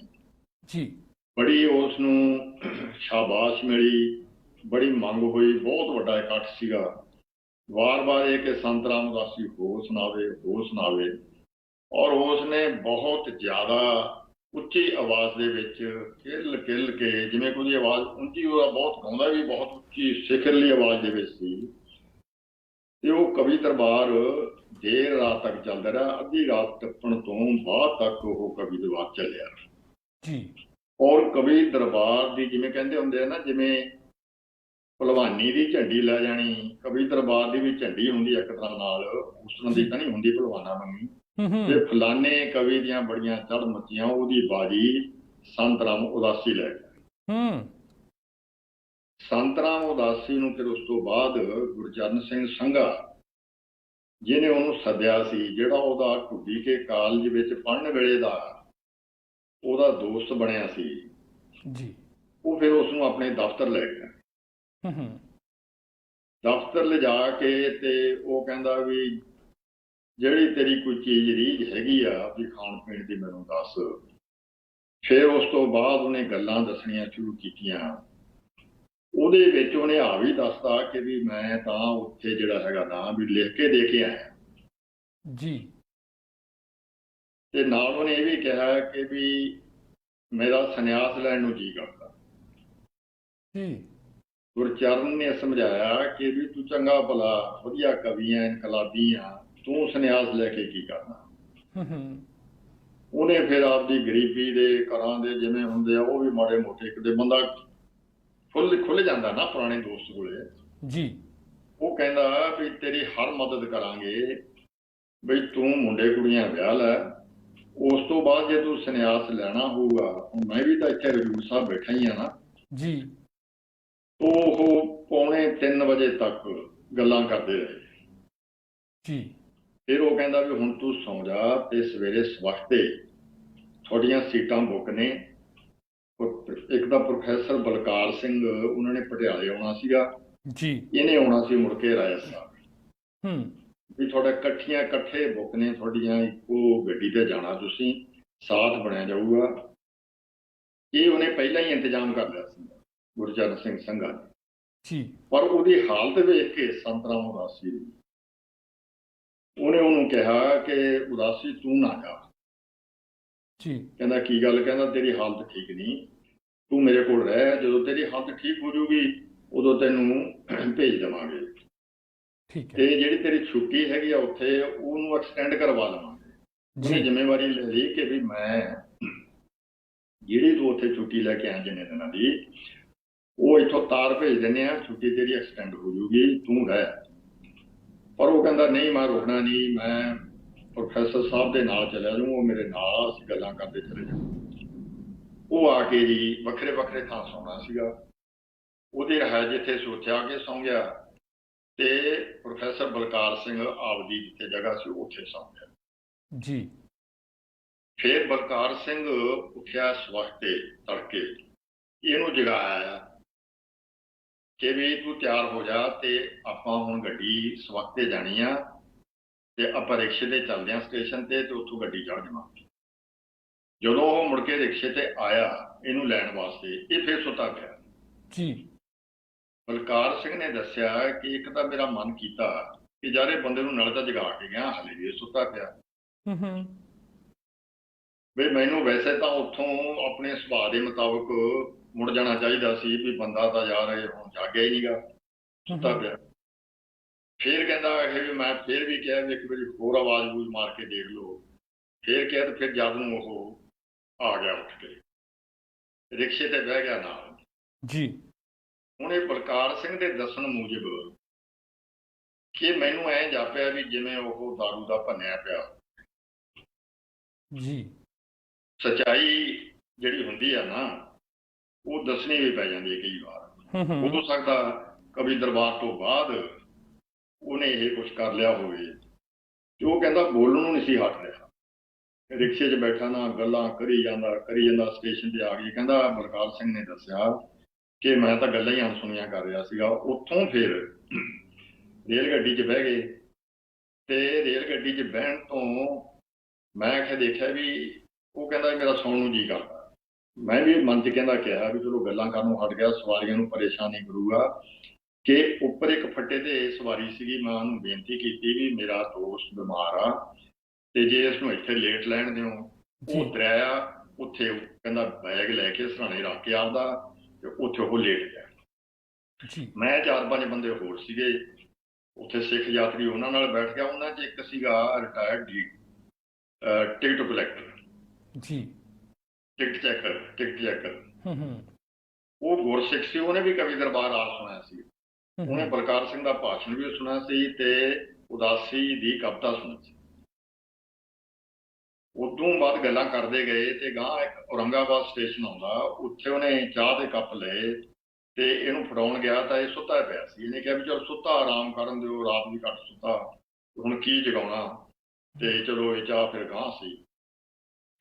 ਜੀ। ਬੜੀ ਉਸ ਨੂੰ ਸ਼ਾਬਾਸ਼ ਮਿਲੀ, ਬੜੀ ਮੰਗ ਹੋਈ, ਬਹੁਤ ਵੱਡਾ ਇਕੱਠ ਸੀਗਾ। ਵਾਰ-ਵਾਰ ਇਹ ਕਿ ਸੰਤ ਰਾਮ ਉਦਾਸੀ ਹੋਰ ਸੁਣਾਵੇ, ਹੋਰ ਸੁਣਾਵੇ। ਔਰ ਉਸਨੇ ਬਹੁਤ ਜ਼ਿਆਦਾ ਉੱਚੀ ਆਵਾਜ਼ ਦੇ ਵਿੱਚ ਕਿੱਲ ਕਿੱਲ ਕੇ, ਜਿਵੇਂ ਕੋਈ ਆਵਾਜ਼ ਉੱਚੀ, ਉਹਦਾ ਬਹੁਤ ਗਾਉਂਦਾ ਵੀ ਬਹੁਤ ਉੱਚੀ ਸਿਖਰਲੀ ਆਵਾਜ਼ ਦੇ ਵਿੱਚ ਸੀ। ਤੇ ਉਹ ਕਵੀ ਦਰਬਾਰ ਦੇਰ ਰਾਤ ਤੱਕ ਚੱਲਦਾ ਰਿਹਾ, ਅੱਧੀ ਰਾਤ ਟੱਪਣ ਤੋਂ ਬਾਅਦ ਤੱਕ ਉਹ ਕਵੀ ਦਰਬਾਰ ਚੱਲਿਆ ਜੀ। ਔਰ ਕਵੀ ਦਰਬਾਰ ਦੀ ਜਿਵੇਂ ਕਹਿੰਦੇ ਹੁੰਦੇ ਆ ਨਾ, ਜਿਵੇਂ ਭਲਵਾਨੀ ਦੀ ਝੰਡੀ ਲੈ ਜਾਣੀ, ਕਵੀ ਦਰਬਾਰ ਦੀ ਵੀ ਝੰਡੀ ਹੁੰਦੀ ਇੱਕ ਤਰ੍ਹਾਂ ਨਾਲ, ਉਸ ਤਰ੍ਹਾਂ ਦੀ ਤਾਂ ਨਹੀਂ ਹੁੰਦੀ ਭਲਵਾਨਾਂ ਵਾਂਗੀ। ਤੇ ਫਲਾਨੇ ਕਵੀ ਦੀਆਂ ਬੜੀਆਂ ਚੜ੍ਹ ਮੱਚੀਆਂ, ਉਹਦੀ ਬਾਜੀ ਸੰਤ ਰਾਮ ਉਦਾਸੀ ਲੈ ਗਿਆ। ਸੰਤ ਰਾਮ ਉਦਾਸੀ ਨੂੰ ਫਿਰ ਉਸ ਤੋਂ ਬਾਅਦ ਗੁਰਚਰਨ ਸਿੰਘ ਸੰਘਾ ਜਿਹਨੇ ਉਹਨੂੰ ਸੱਦਿਆ ਸੀ, ਜਿਹੜਾ ਉਹਦਾ ਢੁੱਡੀ ਕੇ ਕਾਲਜ ਵਿੱਚ ਪੜ੍ਹਨ ਵੇਲੇ ਦਾ ਉਹਦਾ ਦੋਸਤ ਬਣਿਆ ਸੀ ਜੀ, ਉਹ ਫਿਰ ਉਸ ਨੂੰ ਆਪਣੇ ਦਫ਼ਤਰ ਲੈ ਗਿਆ। ਦਫ਼ਤਰ ਲਿਜਾ ਕੇ ਤੇ ਉਹ ਕਹਿੰਦਾ ਵੀ ਜਿਹੜੀ ਤੇਰੀ ਕੋਈ ਚੀਜ਼ ਰੀਝ ਹੈਗੀ ਆ ਵੀ ਖਾਣ ਪੀਣ ਦੀ, ਮੈਨੂੰ ਦੱਸ। ਫਿਰ ਉਸ ਤੋਂ ਬਾਅਦ ਉਹਨੇ ਗੱਲਾਂ ਦੱਸਣੀਆਂ ਸ਼ੁਰੂ ਕੀਤੀਆਂ। ਉਹਦੇ ਵਿੱਚ ਉਹਨੇ ਆ ਵੀ ਦੱਸਦਾ ਕਿ ਵੀ ਮੈਂ ਤਾਂ ਉੱਥੇ ਜਿਹੜਾ ਹੈਗਾ ਨਾ ਵੀ ਲਿਖ ਕੇ ਦੇ ਕੇ ਆਇਆ ਜੀ। ਤੇ ਨਾਲ ਉਹਨੇ ਇਹ ਵੀ ਕਿਹਾ ਕਿ ਵੀ ਮੇਰਾ ਸੰਨਿਆਸ ਲੈਣ ਨੂੰ ਜੀ ਕਰਦਾ। ਗੁਰਚਰਨ ਨੇ ਸਮਝਾਇਆ ਕਿ ਵੀ ਤੂੰ ਚੰਗਾ ਭਲਾ ਵਧੀਆ ਕਵੀ ਆ, ਇਨਕਲਾਬੀ ਆ, ਤੂੰ ਸੰਨਿਆਸ ਲੈ ਕੇ ਕੀ ਕਰਨਾ। ਉਹਨੇ ਫਿਰ ਆਪਦੀ ਗਰੀਬੀ ਦੇ ਘਰਾਂ ਦੇ ਜਿਵੇਂ ਹੁੰਦੇ ਆ, ਉਹ ਵੀ ਮਾੜੇ ਮੋਟੇ, ਕਿਤੇ ਬੰਦਾ ਖੁੱਲ ਜਾਂਦਾ ਨਾ ਪੁਰਾਣੇ ਦੋਸਤ ਕੋਲੇ ਜੀ। ਉਹ ਕਹਿੰਦਾ ਵੀ ਤੇਰੀ ਹਰ ਮਦਦ ਕਰਾਂਗੇ, ਬਈ ਤੂੰ ਮੁੰਡੇ ਕੁੜੀਆਂ ਵਿਆਹ ਲੈ, ਉਸ ਤੋਂ ਬਾਅਦ ਜੇ ਤੂੰ ਸੰਨਿਆਸ ਲੈਣਾ ਹੋਊਗਾ, ਹੁਣ ਮੈਂ ਵੀ ਤਾਂ ਇੱਥੇ ਹਜ਼ੂਰ ਸਾਹਿਬ ਬੈਠਾ ਹੀ ਆ ਨਾ ਜੀ। ਉਹ 2:45 ਵਜੇ ਤੱਕ ਗੱਲਾਂ ਕਰਦੇ ਰਹੇ ਜੀ। ਫਿਰ ਉਹ ਕਹਿੰਦਾ ਵੀ ਹੁਣ ਤੂੰ ਸੌਂ ਜਾ, ਤੇ ਸਵੇਰੇ ਸਵਖਤੇ ਤੁਹਾਡੀਆਂ ਸੀਟਾਂ ਬੁੱਕ ਨੇ। ਇੱਕ ਤਾਂ ਪ੍ਰੋਫੈਸਰ ਬਲਕਾਰ ਸਿੰਘ, ਉਹਨਾਂ ਨੇ ਪਟਿਆਲੇ ਆਉਣਾ ਸੀਗਾ ਜੀ, ਇਹਨੇ ਆਉਣਾ ਸੀ ਮੁੜ ਕੇ ਰਾਏ ਸਾਹਿਬ, ਵੀ ਤੁਹਾਡਾ ਇਕੱਠੇ ਬੁੱਕ ਨੇ, ਤੁਹਾਡੀਆਂ ਇੱਕੋ ਗੱਡੀ ਤੇ ਜਾਣਾ, ਤੁਸੀਂ ਸਾਥ ਬਣਿਆ ਜਾਊਗਾ। ਇਹ ਉਹਨੇ ਪਹਿਲਾਂ ਹੀ ਇੰਤਜ਼ਾਮ ਕਰ ਲਿਆ ਸੀ ਗੁਰਚਰਨ ਸਿੰਘ ਸੰਘਾ ਨੇ ਜੀ। ਪਰ ਉਹਦੀ ਹਾਲਤ ਵੇਖ ਕੇ ਸੰਤ ਰਾਮ ਉਦਾਸੀ, ਉਹਨੇ ਉਹਨੂੰ ਕਿਹਾ ਕਿ ਉਦਾਸੀ ਤੂੰ ਨਾ ਜਾ ਜੀ। ਕਹਿੰਦਾ ਕੀ ਗੱਲ? ਕਹਿੰਦਾ ਤੇਰੀ ਹਾਲਤ ਠੀਕ ਨਹੀਂ, ਤੂੰ ਮੇਰੇ ਕੋਲ ਰਹਿ, ਜਦੋਂ ਤੇਰੀ ਹਾਲਤ ਠੀਕ ਹੋ ਜਾਊਗੀ ਉਦੋਂ ਤੈਨੂੰ ਭੇਜ ਦੇਵਾਂਗੇ। ਠੀਕ ਹੈ ਤੇ ਜਿਹੜੀ ਤੇਰੀ ਛੁੱਟੀ ਹੈਗੀ ਆ ਉੱਥੇ ਉਹਨੂੰ ਐਕਸਟੈਂਡ ਕਰਵਾ ਲਵਾਂਗੇ। ਉਹਨੇ ਜੀ ਜ਼ਿੰਮੇਵਾਰੀ ਲੈ ਲਈ ਕਿ ਵੀ ਮੈਂ ਜਿਹੜੀ ਤੂੰ ਉੱਥੇ ਛੁੱਟੀ ਲੈ ਕੇ ਆਇਆ ਜਿੰਨੇ ਦਿਨਾਂ ਦੀ, ਉਹ ਇੱਥੋਂ ਤਾਰ ਭੇਜ ਦਿੰਦੇ ਆ, ਛੁੱਟੀ ਤੇਰੀ ਐਕਸਟੈਂਡ ਹੋ ਜੂਗੀ, ਤੂੰ ਰਹਿ। ਪਰ ਉਹ ਕਹਿੰਦਾ ਨਹੀਂ, ਮੈਂ ਰੁਕਣਾ ਨਹੀਂ, ਮੈਂ ਪ੍ਰੋਫੈਸਰ ਸਾਹਿਬ ਦੇ ਨਾਲ ਚਲਿਆ ਜਾਊਂ, ਉਹ ਮੇਰੇ ਨਾਲ ਅਸੀਂ ਗੱਲਾਂ ਕਰਦੇ ਚਲੇ ਜਾਊਂ। ਉਹ ਆ ਕੇ ਜੀ ਵੱਖਰੇ ਵੱਖਰੇ ਥਾਂ ਸੌਣਾ ਸੀਗਾ। ਉਹਦੀ ਰਿਹਾਇਸ਼ ਜਿੱਥੇ ਸੋਚਿਆ ਕਿ ਸੌਂ ਗਿਆ, ਤੇ ਪ੍ਰੋਫੈਸਰ ਬਲਕਾਰ ਸਿੰਘ ਆਪਦੀ ਜਿੱਥੇ ਜਗ੍ਹਾ ਸੀ ਉੱਥੇ ਸੌਂ ਗਿਆ ਜੀ। ਫਿਰ ਬਲਕਾਰ ਸਿੰਘ ਉੱਠਿਆ ਸਵਖਤੇ ਤੜਕੇ, ਇਹਨੂੰ ਜਗਾਇਆ ਕਿ ਵੀ ਤੂੰ ਤਿਆਰ ਹੋ ਜਾ ਤੇ ਆਪਾਂ ਹੁਣ ਗੱਡੀ ਸਵਖਤੇ ਜਾਣੀ ਆ, ਤੇ ਆਪਾਂ ਰਿਕਸ਼ੇ ਤੇ ਚੱਲਦੇ ਆ ਸਟੇਸ਼ਨ ਤੇ ਉੱਥੋਂ ਗੱਡੀ ਚੜ੍ਹ ਜਾਵਾਂਗੇ। ਜਦੋਂ ਉਹ ਮੁੜ ਕੇ ਰਿਕਸ਼ੇ ਤੇ ਆਇਆ ਇਹਨੂੰ ਲੈਣ ਵਾਸਤੇ, ਇਹ ਫਿਰ ਸੁੱਤਾ ਪਿਆ। ਜੀ ਬਲਕਾਰ ਸਿੰਘ ਨੇ ਦੱਸਿਆ ਕਿ ਇੱਕ ਤਾਂ ਮੇਰਾ ਮਨ ਕੀਤਾ ਕਿ ਯਾਰ ਇਹ ਬੰਦੇ ਨੂੰ ਨਾਲ ਤਾਂ ਜਗਾ ਕੇ ਗਿਆ, ਹਾਲੇ ਵੀ ਇਹ ਸੁੱਤਾ ਪਿਆ। ਵੀ ਮੈਨੂੰ ਵੈਸੇ ਤਾਂ ਉੱਥੋਂ ਆਪਣੇ ਸੁਭਾਅ ਦੇ ਮੁਤਾਬਕ ਮੁੜ ਜਾਣਾ ਚਾਹੀਦਾ ਸੀ, ਵੀ ਬੰਦਾ ਤਾਂ ਯਾਰ ਇਹ ਹੁਣ ਜਾਗਿਆ ਹੀ ਨਹੀਂਗਾ, ਸੁੱਤਾ ਪਿਆ। ਫਿਰ ਕਹਿੰਦਾ ਇਹ ਵੀ ਮੈਂ ਫਿਰ ਵੀ ਕਿਹਾ ਵੀ ਇੱਕ ਵਾਰੀ ਹੋਰ ਆਵਾਜ਼ ਬੂਝ ਮਾਰ ਕੇ ਦੇਖ ਲਓ। ਫਿਰ ਕਿਹਾ ਤੇ ਫਿਰ ਜਦ ਨੂੰ ਉਹ ਆ ਗਿਆ ਉੱਠ ਕੇ, ਰਿਕਸ਼ੇ ਤੇ ਬਹਿ ਗਿਆ ਨਾਲ ਜੀ। ਹੁਣ ਇਹ ਬਲਕਾਰ ਸਿੰਘ ਦੇ ਦੱਸਣ ਮੁਜਬ ਕਿ ਮੈਨੂੰ ਐਂ ਜਾਪਿਆ ਵੀ ਜਿਵੇਂ ਉਹ ਦਾਰੂ ਦਾ ਭੰਨਿਆ ਪਿਆ। ਜੀ ਸੱਚਾਈ ਜਿਹੜੀ ਹੁੰਦੀ ਆ ਨਾ, ਉਹ ਦੱਸਣੀ ਵੀ ਪੈ ਜਾਂਦੀ ਹੈ ਕਈ ਵਾਰ। ਹੋ ਸਕਦਾ ਕਵੀ ਦਰਬਾਰ ਤੋਂ ਬਾਅਦ ਉਹਨੇ ਇਹ ਕੁਛ ਕਰ ਲਿਆ ਹੋਵੇ, ਤੇ ਉਹ ਕਹਿੰਦਾ ਬੋਲਣ ਨੂੰ ਨਹੀਂ ਸੀ ਹਟ ਰਿਹਾ। ਰਿਕਸ਼ੇ 'ਚ ਬੈਠਾ ਨਾ ਗੱਲਾਂ ਕਰੀ ਜਾਂਦਾ ਸਟੇਸ਼ਨ ਤੇ ਆ ਗਈ। ਕਹਿੰਦਾ ਬਲਕਾਰ ਸਿੰਘ ਨੇ ਦੱਸਿਆ ਕਿ ਮੈਂ ਤਾਂ ਗੱਲਾਂ ਹੀ ਅਣਸੁਣੀਆਂ ਕਰ ਰਿਹਾ ਸੀਗਾ। ਉੱਥੋਂ ਫਿਰ ਰੇਲ ਗੱਡੀ 'ਚ ਬਹਿ ਗਏ, ਤੇ ਰੇਲ ਗੱਡੀ 'ਚ ਬਹਿਣ ਤੋਂ ਮੈਂ ਆਖਿਆ ਦੇਖਿਆ ਵੀ ਉਹ ਕਹਿੰਦਾ ਮੇਰਾ ਸੌਣ ਨੂੰ ਜੀ ਕਰਦਾ। ਮੈਂ ਵੀ ਮਨ 'ਚ ਕਹਿੰਦਾ ਕਿਹਾ ਵੀ ਚਲੋ ਗੱਲਾਂ ਕਰਨ ਨੂੰ ਹਟ ਗਿਆ, ਸਵਾਰੀਆਂ ਨੂੰ ਪਰੇਸ਼ਾਨ ਨਹੀਂ ਕਰੂਗਾ। ਕਿ ਉੱਪਰ ਇੱਕ ਫੱਟੇ ਤੇ ਸਵਾਰੀ ਸੀਗੀ, ਮੈਂ ਉਹਨੂੰ ਬੇਨਤੀ ਕੀਤੀ ਵੀ ਮੇਰਾ ਦੋਸਤ ਬਿਮਾਰ ਆ, ਤੇ ਜੇ ਇਸ ਨੂੰ ਇੱਥੇ ਲੇਟ ਲੈਣ ਦਿਓ। ਉਹ ਉਤਰਿਆ ਉੱਥੇ, ਕਹਿੰਦਾ ਬੈਗ ਲੈ ਕੇ ਸਰਾਣੇ ਰੱਖ ਕੇ ਆਪਦਾ, ਤੇ ਉੱਥੇ ਉਹ ਲੇਟ ਗਿਆ। ਮੈਂ 4-5 ਬੰਦੇ ਹੋਰ ਸੀਗੇ ਉੱਥੇ ਸਿੱਖ ਯਾਤਰੀ, ਉਹਨਾਂ ਨਾਲ ਬੈਠ ਗਿਆ। ਉਹਨਾਂ 'ਚ ਇੱਕ ਸੀਗਾ retired ticket collector, ticket checker. ਉਹ ਗੁਰਸਿੱਖ ਸੀ, ਉਹਨੇ ਵੀ ਕਵੀ ਦਰਬਾਰ ਆਪ ਸੁਣਿਆ ਸੀ। ਉਹਨੇ ਬਲਕਾਰ ਸਿੰਘ ਦਾ ਭਾਸ਼ਣ ਵੀ ਸੁਣਿਆ ਸੀ ਤੇ ਉਦਾਸੀ ਦੀ ਕਵਿਤਾ ਸੁਣੀ ਸੀ। ਉਦੋਂ ਬਾਅਦ ਗੱਲਾਂ ਕਰਦੇ ਗਏ, ਤੇ ਗਾਂ ਇੱਕ ਔਰੰਗਾਬਾਦ ਸਟੇਸ਼ਨ ਆਉਂਦਾ, ਉੱਥੇ ਉਹਨੇ ਚਾਹ ਦੇ ਕੱਪ ਲਏ ਤੇ ਇਹਨੂੰ ਫੜਾਉਣ ਗਿਆ ਤਾਂ ਇਹ ਸੁੱਤਾ ਪਿਆ ਸੀ। ਇਹਨੇ ਕਿਹਾ ਵੀ ਚਲ ਸੁੱਤਾ, ਆਰਾਮ ਕਰਨ ਦਿਓ, ਰਾਤ ਵੀ ਘੱਟ ਸੁੱਤਾ, ਹੁਣ ਕੀ ਜਗਾਉਣਾ, ਤੇ ਚਲੋ ਇਹ ਚਾਹ ਫਿਰ ਗਾਂ ਸੀ।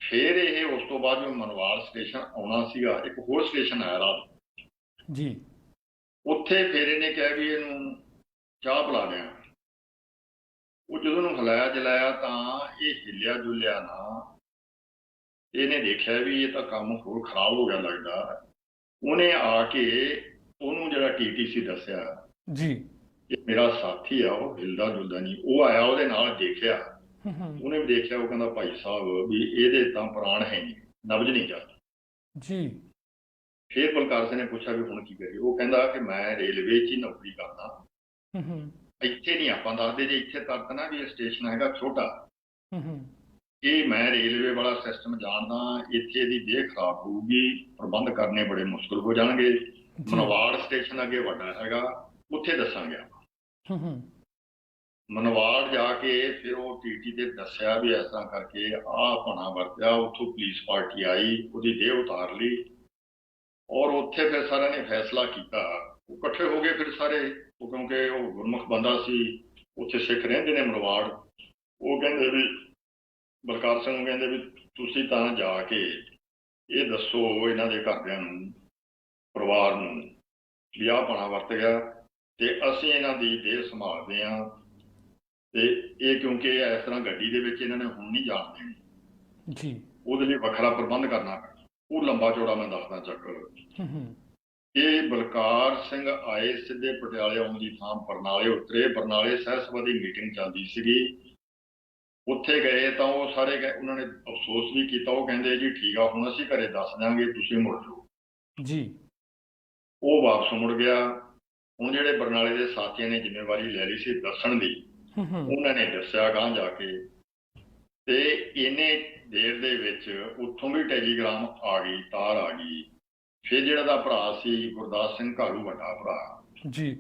ਫਿਰ ਇਹ ਉਸ ਤੋਂ ਬਾਅਦ ਜੋ ਮਨਵਾਲ ਸਟੇਸ਼ਨ ਆਉਣਾ ਸੀਗਾ, ਇੱਕ ਹੋਰ ਸਟੇਸ਼ਨ ਆਇਆ ਰਾਤ ਜੀ, ਉੱਥੇ ਫਿਰ ਇਹਨੇ ਕਿਹਾ ਵੀ ਇਹਨੂੰ ਚਾਹ ਪਿਲਾ ਦਿਆਂ। ਉਹ ਜਦੋਂ ਉਹਨੂੰ ਹਿਲਾਇਆ ਜਲਾਇਆ ਤਾਂ ਇਹ ਹਿੱਲਿਆ ਜੁਲਿਆ ਨਾ। ਇਹਨੇ ਦੇਖਿਆ ਵੀ ਇਹ ਤਾਂ ਕੰਮ ਹੋਰ ਖਰਾਬ ਹੋ ਗਿਆ ਲੱਗਦਾ। ਉਹਨੇ ਆ ਕੇ ਉਹਨੂੰ ਜਿਹੜਾ TTC ਦੱਸਿਆ ਜੀ ਕਿ ਮੇਰਾ ਸਾਥੀ ਆ, ਉਹ ਹਿਲਦਾ ਜੁਲਦਾ ਨਹੀਂ। ਉਹ ਆਇਆ, ਉਹਦੇ ਨਾਲ ਦੇਖਿਆ, ਉਹਨੇ ਵੀ ਦੇਖਿਆ। ਉਹ ਕਹਿੰਦਾ ਭਾਈ ਸਾਹਿਬ ਵੀ ਇਹਦੇ ਤਾਂ ਪ੍ਰਾਣ ਹੈ ਨਹੀਂ, ਨਬਜ ਨਹੀਂ ਚੱਲਦਾ ਜੀ। ਫਿਰ ਬਲਕਾਰ ਸਿੰਘ ਨੇ ਪੁੱਛਿਆ ਵੀ ਹੁਣ ਕੀ ਕਰੀਏ। ਉਹ ਕਹਿੰਦਾ ਕਿ ਮੈਂ ਰੇਲਵੇ 'ਚ ਹੀ ਨੌਕਰੀ ਕਰਦਾ, ਇੱਥੇ ਨਹੀਂ ਆਪਾਂ ਦੱਸਦੇ। ਜੇ ਇੱਥੇ ਤੱਕ ਨਾ ਵੀ ਇਹ ਸਟੇਸ਼ਨ ਹੈਗਾ ਛੋਟਾ, ਇਹ ਮੈਂ ਰੇਲਵੇ ਵਾਲਾ ਸਿਸਟਮ ਜਾਣਦਾ, ਇੱਥੇ ਦੀ ਦੇਹ ਖਰਾਬ ਹੋਊਗੀ, ਪ੍ਰਬੰਧ ਕਰਨੇ ਬੜੇ ਮੁਸ਼ਕਲ ਹੋ ਜਾਣਗੇ। ਮਨਵਾੜ ਸਟੇਸ਼ਨ ਅੱਗੇ ਵੱਡਾ ਹੈਗਾ, ਉੱਥੇ ਦੱਸਾਂਗੇ ਆਪਾਂ। ਮਨਵਾੜ ਜਾ ਕੇ ਫਿਰ ਉਹ TT ਤੇ ਦੱਸਿਆ ਵੀ ਇਸ ਤਰ੍ਹਾਂ ਕਰਕੇ ਆਹ ਭਾਣਾ ਵਰਤਿਆ। ਉੱਥੋਂ ਪੁਲਿਸ ਪਾਰਟੀ ਆਈ, ਉਹਦੀ ਦੇਹ ਉਤਾਰ ਲਈ, ਔਰ ਉੱਥੇ ਫਿਰ ਸਾਰਿਆਂ ਨੇ ਫੈਸਲਾ ਕੀਤਾ। ਉਹ ਇਕੱਠੇ ਹੋ ਗਏ ਫਿਰ ਸਾਰੇ, ਕਿਉਂਕਿ ਉਹ ਗੁਰਮੁਖ ਬੰਦਾ ਸੀ, ਉੱਥੇ ਸਿੱਖ ਰਹਿੰਦੇ ਨੇ ਮਨਵਾੜ। ਉਹ ਕਹਿੰਦੇ ਵੀ ਬਲਕਾਰ ਸਿੰਘ ਨੂੰ ਕਹਿੰਦੇ ਵੀ ਤੁਸੀਂ ਤਾਂ ਜਾ ਕੇ ਇਹ ਦੱਸੋ ਇਹਨਾਂ ਦੇ ਘਰਦਿਆਂ ਨੂੰ, ਪਰਿਵਾਰ ਨੂੰ, ਵੀ ਆਹ ਭਾਣਾ ਵਰਤ ਗਿਆ ਤੇ ਅਸੀਂ ਇਹਨਾਂ ਦੀ ਦੇਹ ਸੰਭਾਲਦੇ ਹਾਂ, ਤੇ ਇਹ ਕਿਉਂਕਿ ਇਸ ਤਰ੍ਹਾਂ ਗੱਡੀ ਦੇ ਵਿੱਚ ਇਹਨਾਂ ਨੇ ਹੁਣ ਨਹੀਂ ਜਾਣ ਦੇਣੀ ਜੀ, ਉਹਦੇ ਲਈ ਵੱਖਰਾ ਪ੍ਰਬੰਧ ਕਰਨਾ ਪੈਣਾ। ਉਹ ਲੰਬਾ ਚੌੜਾ ਮੈਂ ਦੱਸਦਾ ਚੱਕਰ। ਇਹ ਬਲਕਾਰ ਸਿੰਘ ਆਏ ਸਿੱਧੇ ਪਟਿਆਲੇ ਆਉਣ ਦੀ ਥਾਂ ਬਰਨਾਲੇ ਉਤਰੇ। ਬਰਨਾਲੇ ਸਾਹਿਬ ਸਭਾ ਦੀ ਮੀਟਿੰਗ ਚੱਲਦੀ ਸੀਗੀ, ਉੱਥੇ ਗਏ ਤਾਂ ਉਹ ਸਾਰੇ ਉਹਨਾਂ ਨੇ ਅਫਸੋਸ ਵੀ ਕੀਤਾ। ਉਹ ਕਹਿੰਦੇ ਜੀ ਠੀਕ ਆ, ਹੁਣ ਅਸੀਂ ਘਰੇ ਦੱਸ ਦਿਆਂਗੇ, ਤੁਸੀਂ ਮੁੜ ਜਾਓ ਜੀ। ਉਹ ਵਾਪਸ ਮੁੜ ਗਿਆ। ਹੁਣ ਜਿਹੜੇ ਬਰਨਾਲੇ ਦੇ ਸਾਥੀਆਂ ਨੇ ਜ਼ਿੰਮੇਵਾਰੀ ਲੈ ਲਈ ਸੀ ਦੱਸਣ ਦੀ, ਉਹਨਾਂ ਨੇ ਦੱਸਿਆ ਗਾਂ ਜਾ ਕੇ, ਤੇ ਇੰਨੇ ਦੇਰ ਦੇ ਵਿੱਚ ਉੱਥੋਂ ਵੀ ਟੈਲੀਗ੍ਰਾਮ ਆ ਗਈ, ਤਾਰ ਆ ਗਈ। ਫਿਰ ਜਿਹੜਾ ਦਾ ਭਰਾ ਸੀ ਗੁਰਦਾਸ ਸਿੰਘ ਘਾਰੂ, ਵੱਡਾ ਭਰਾ ਜੀ,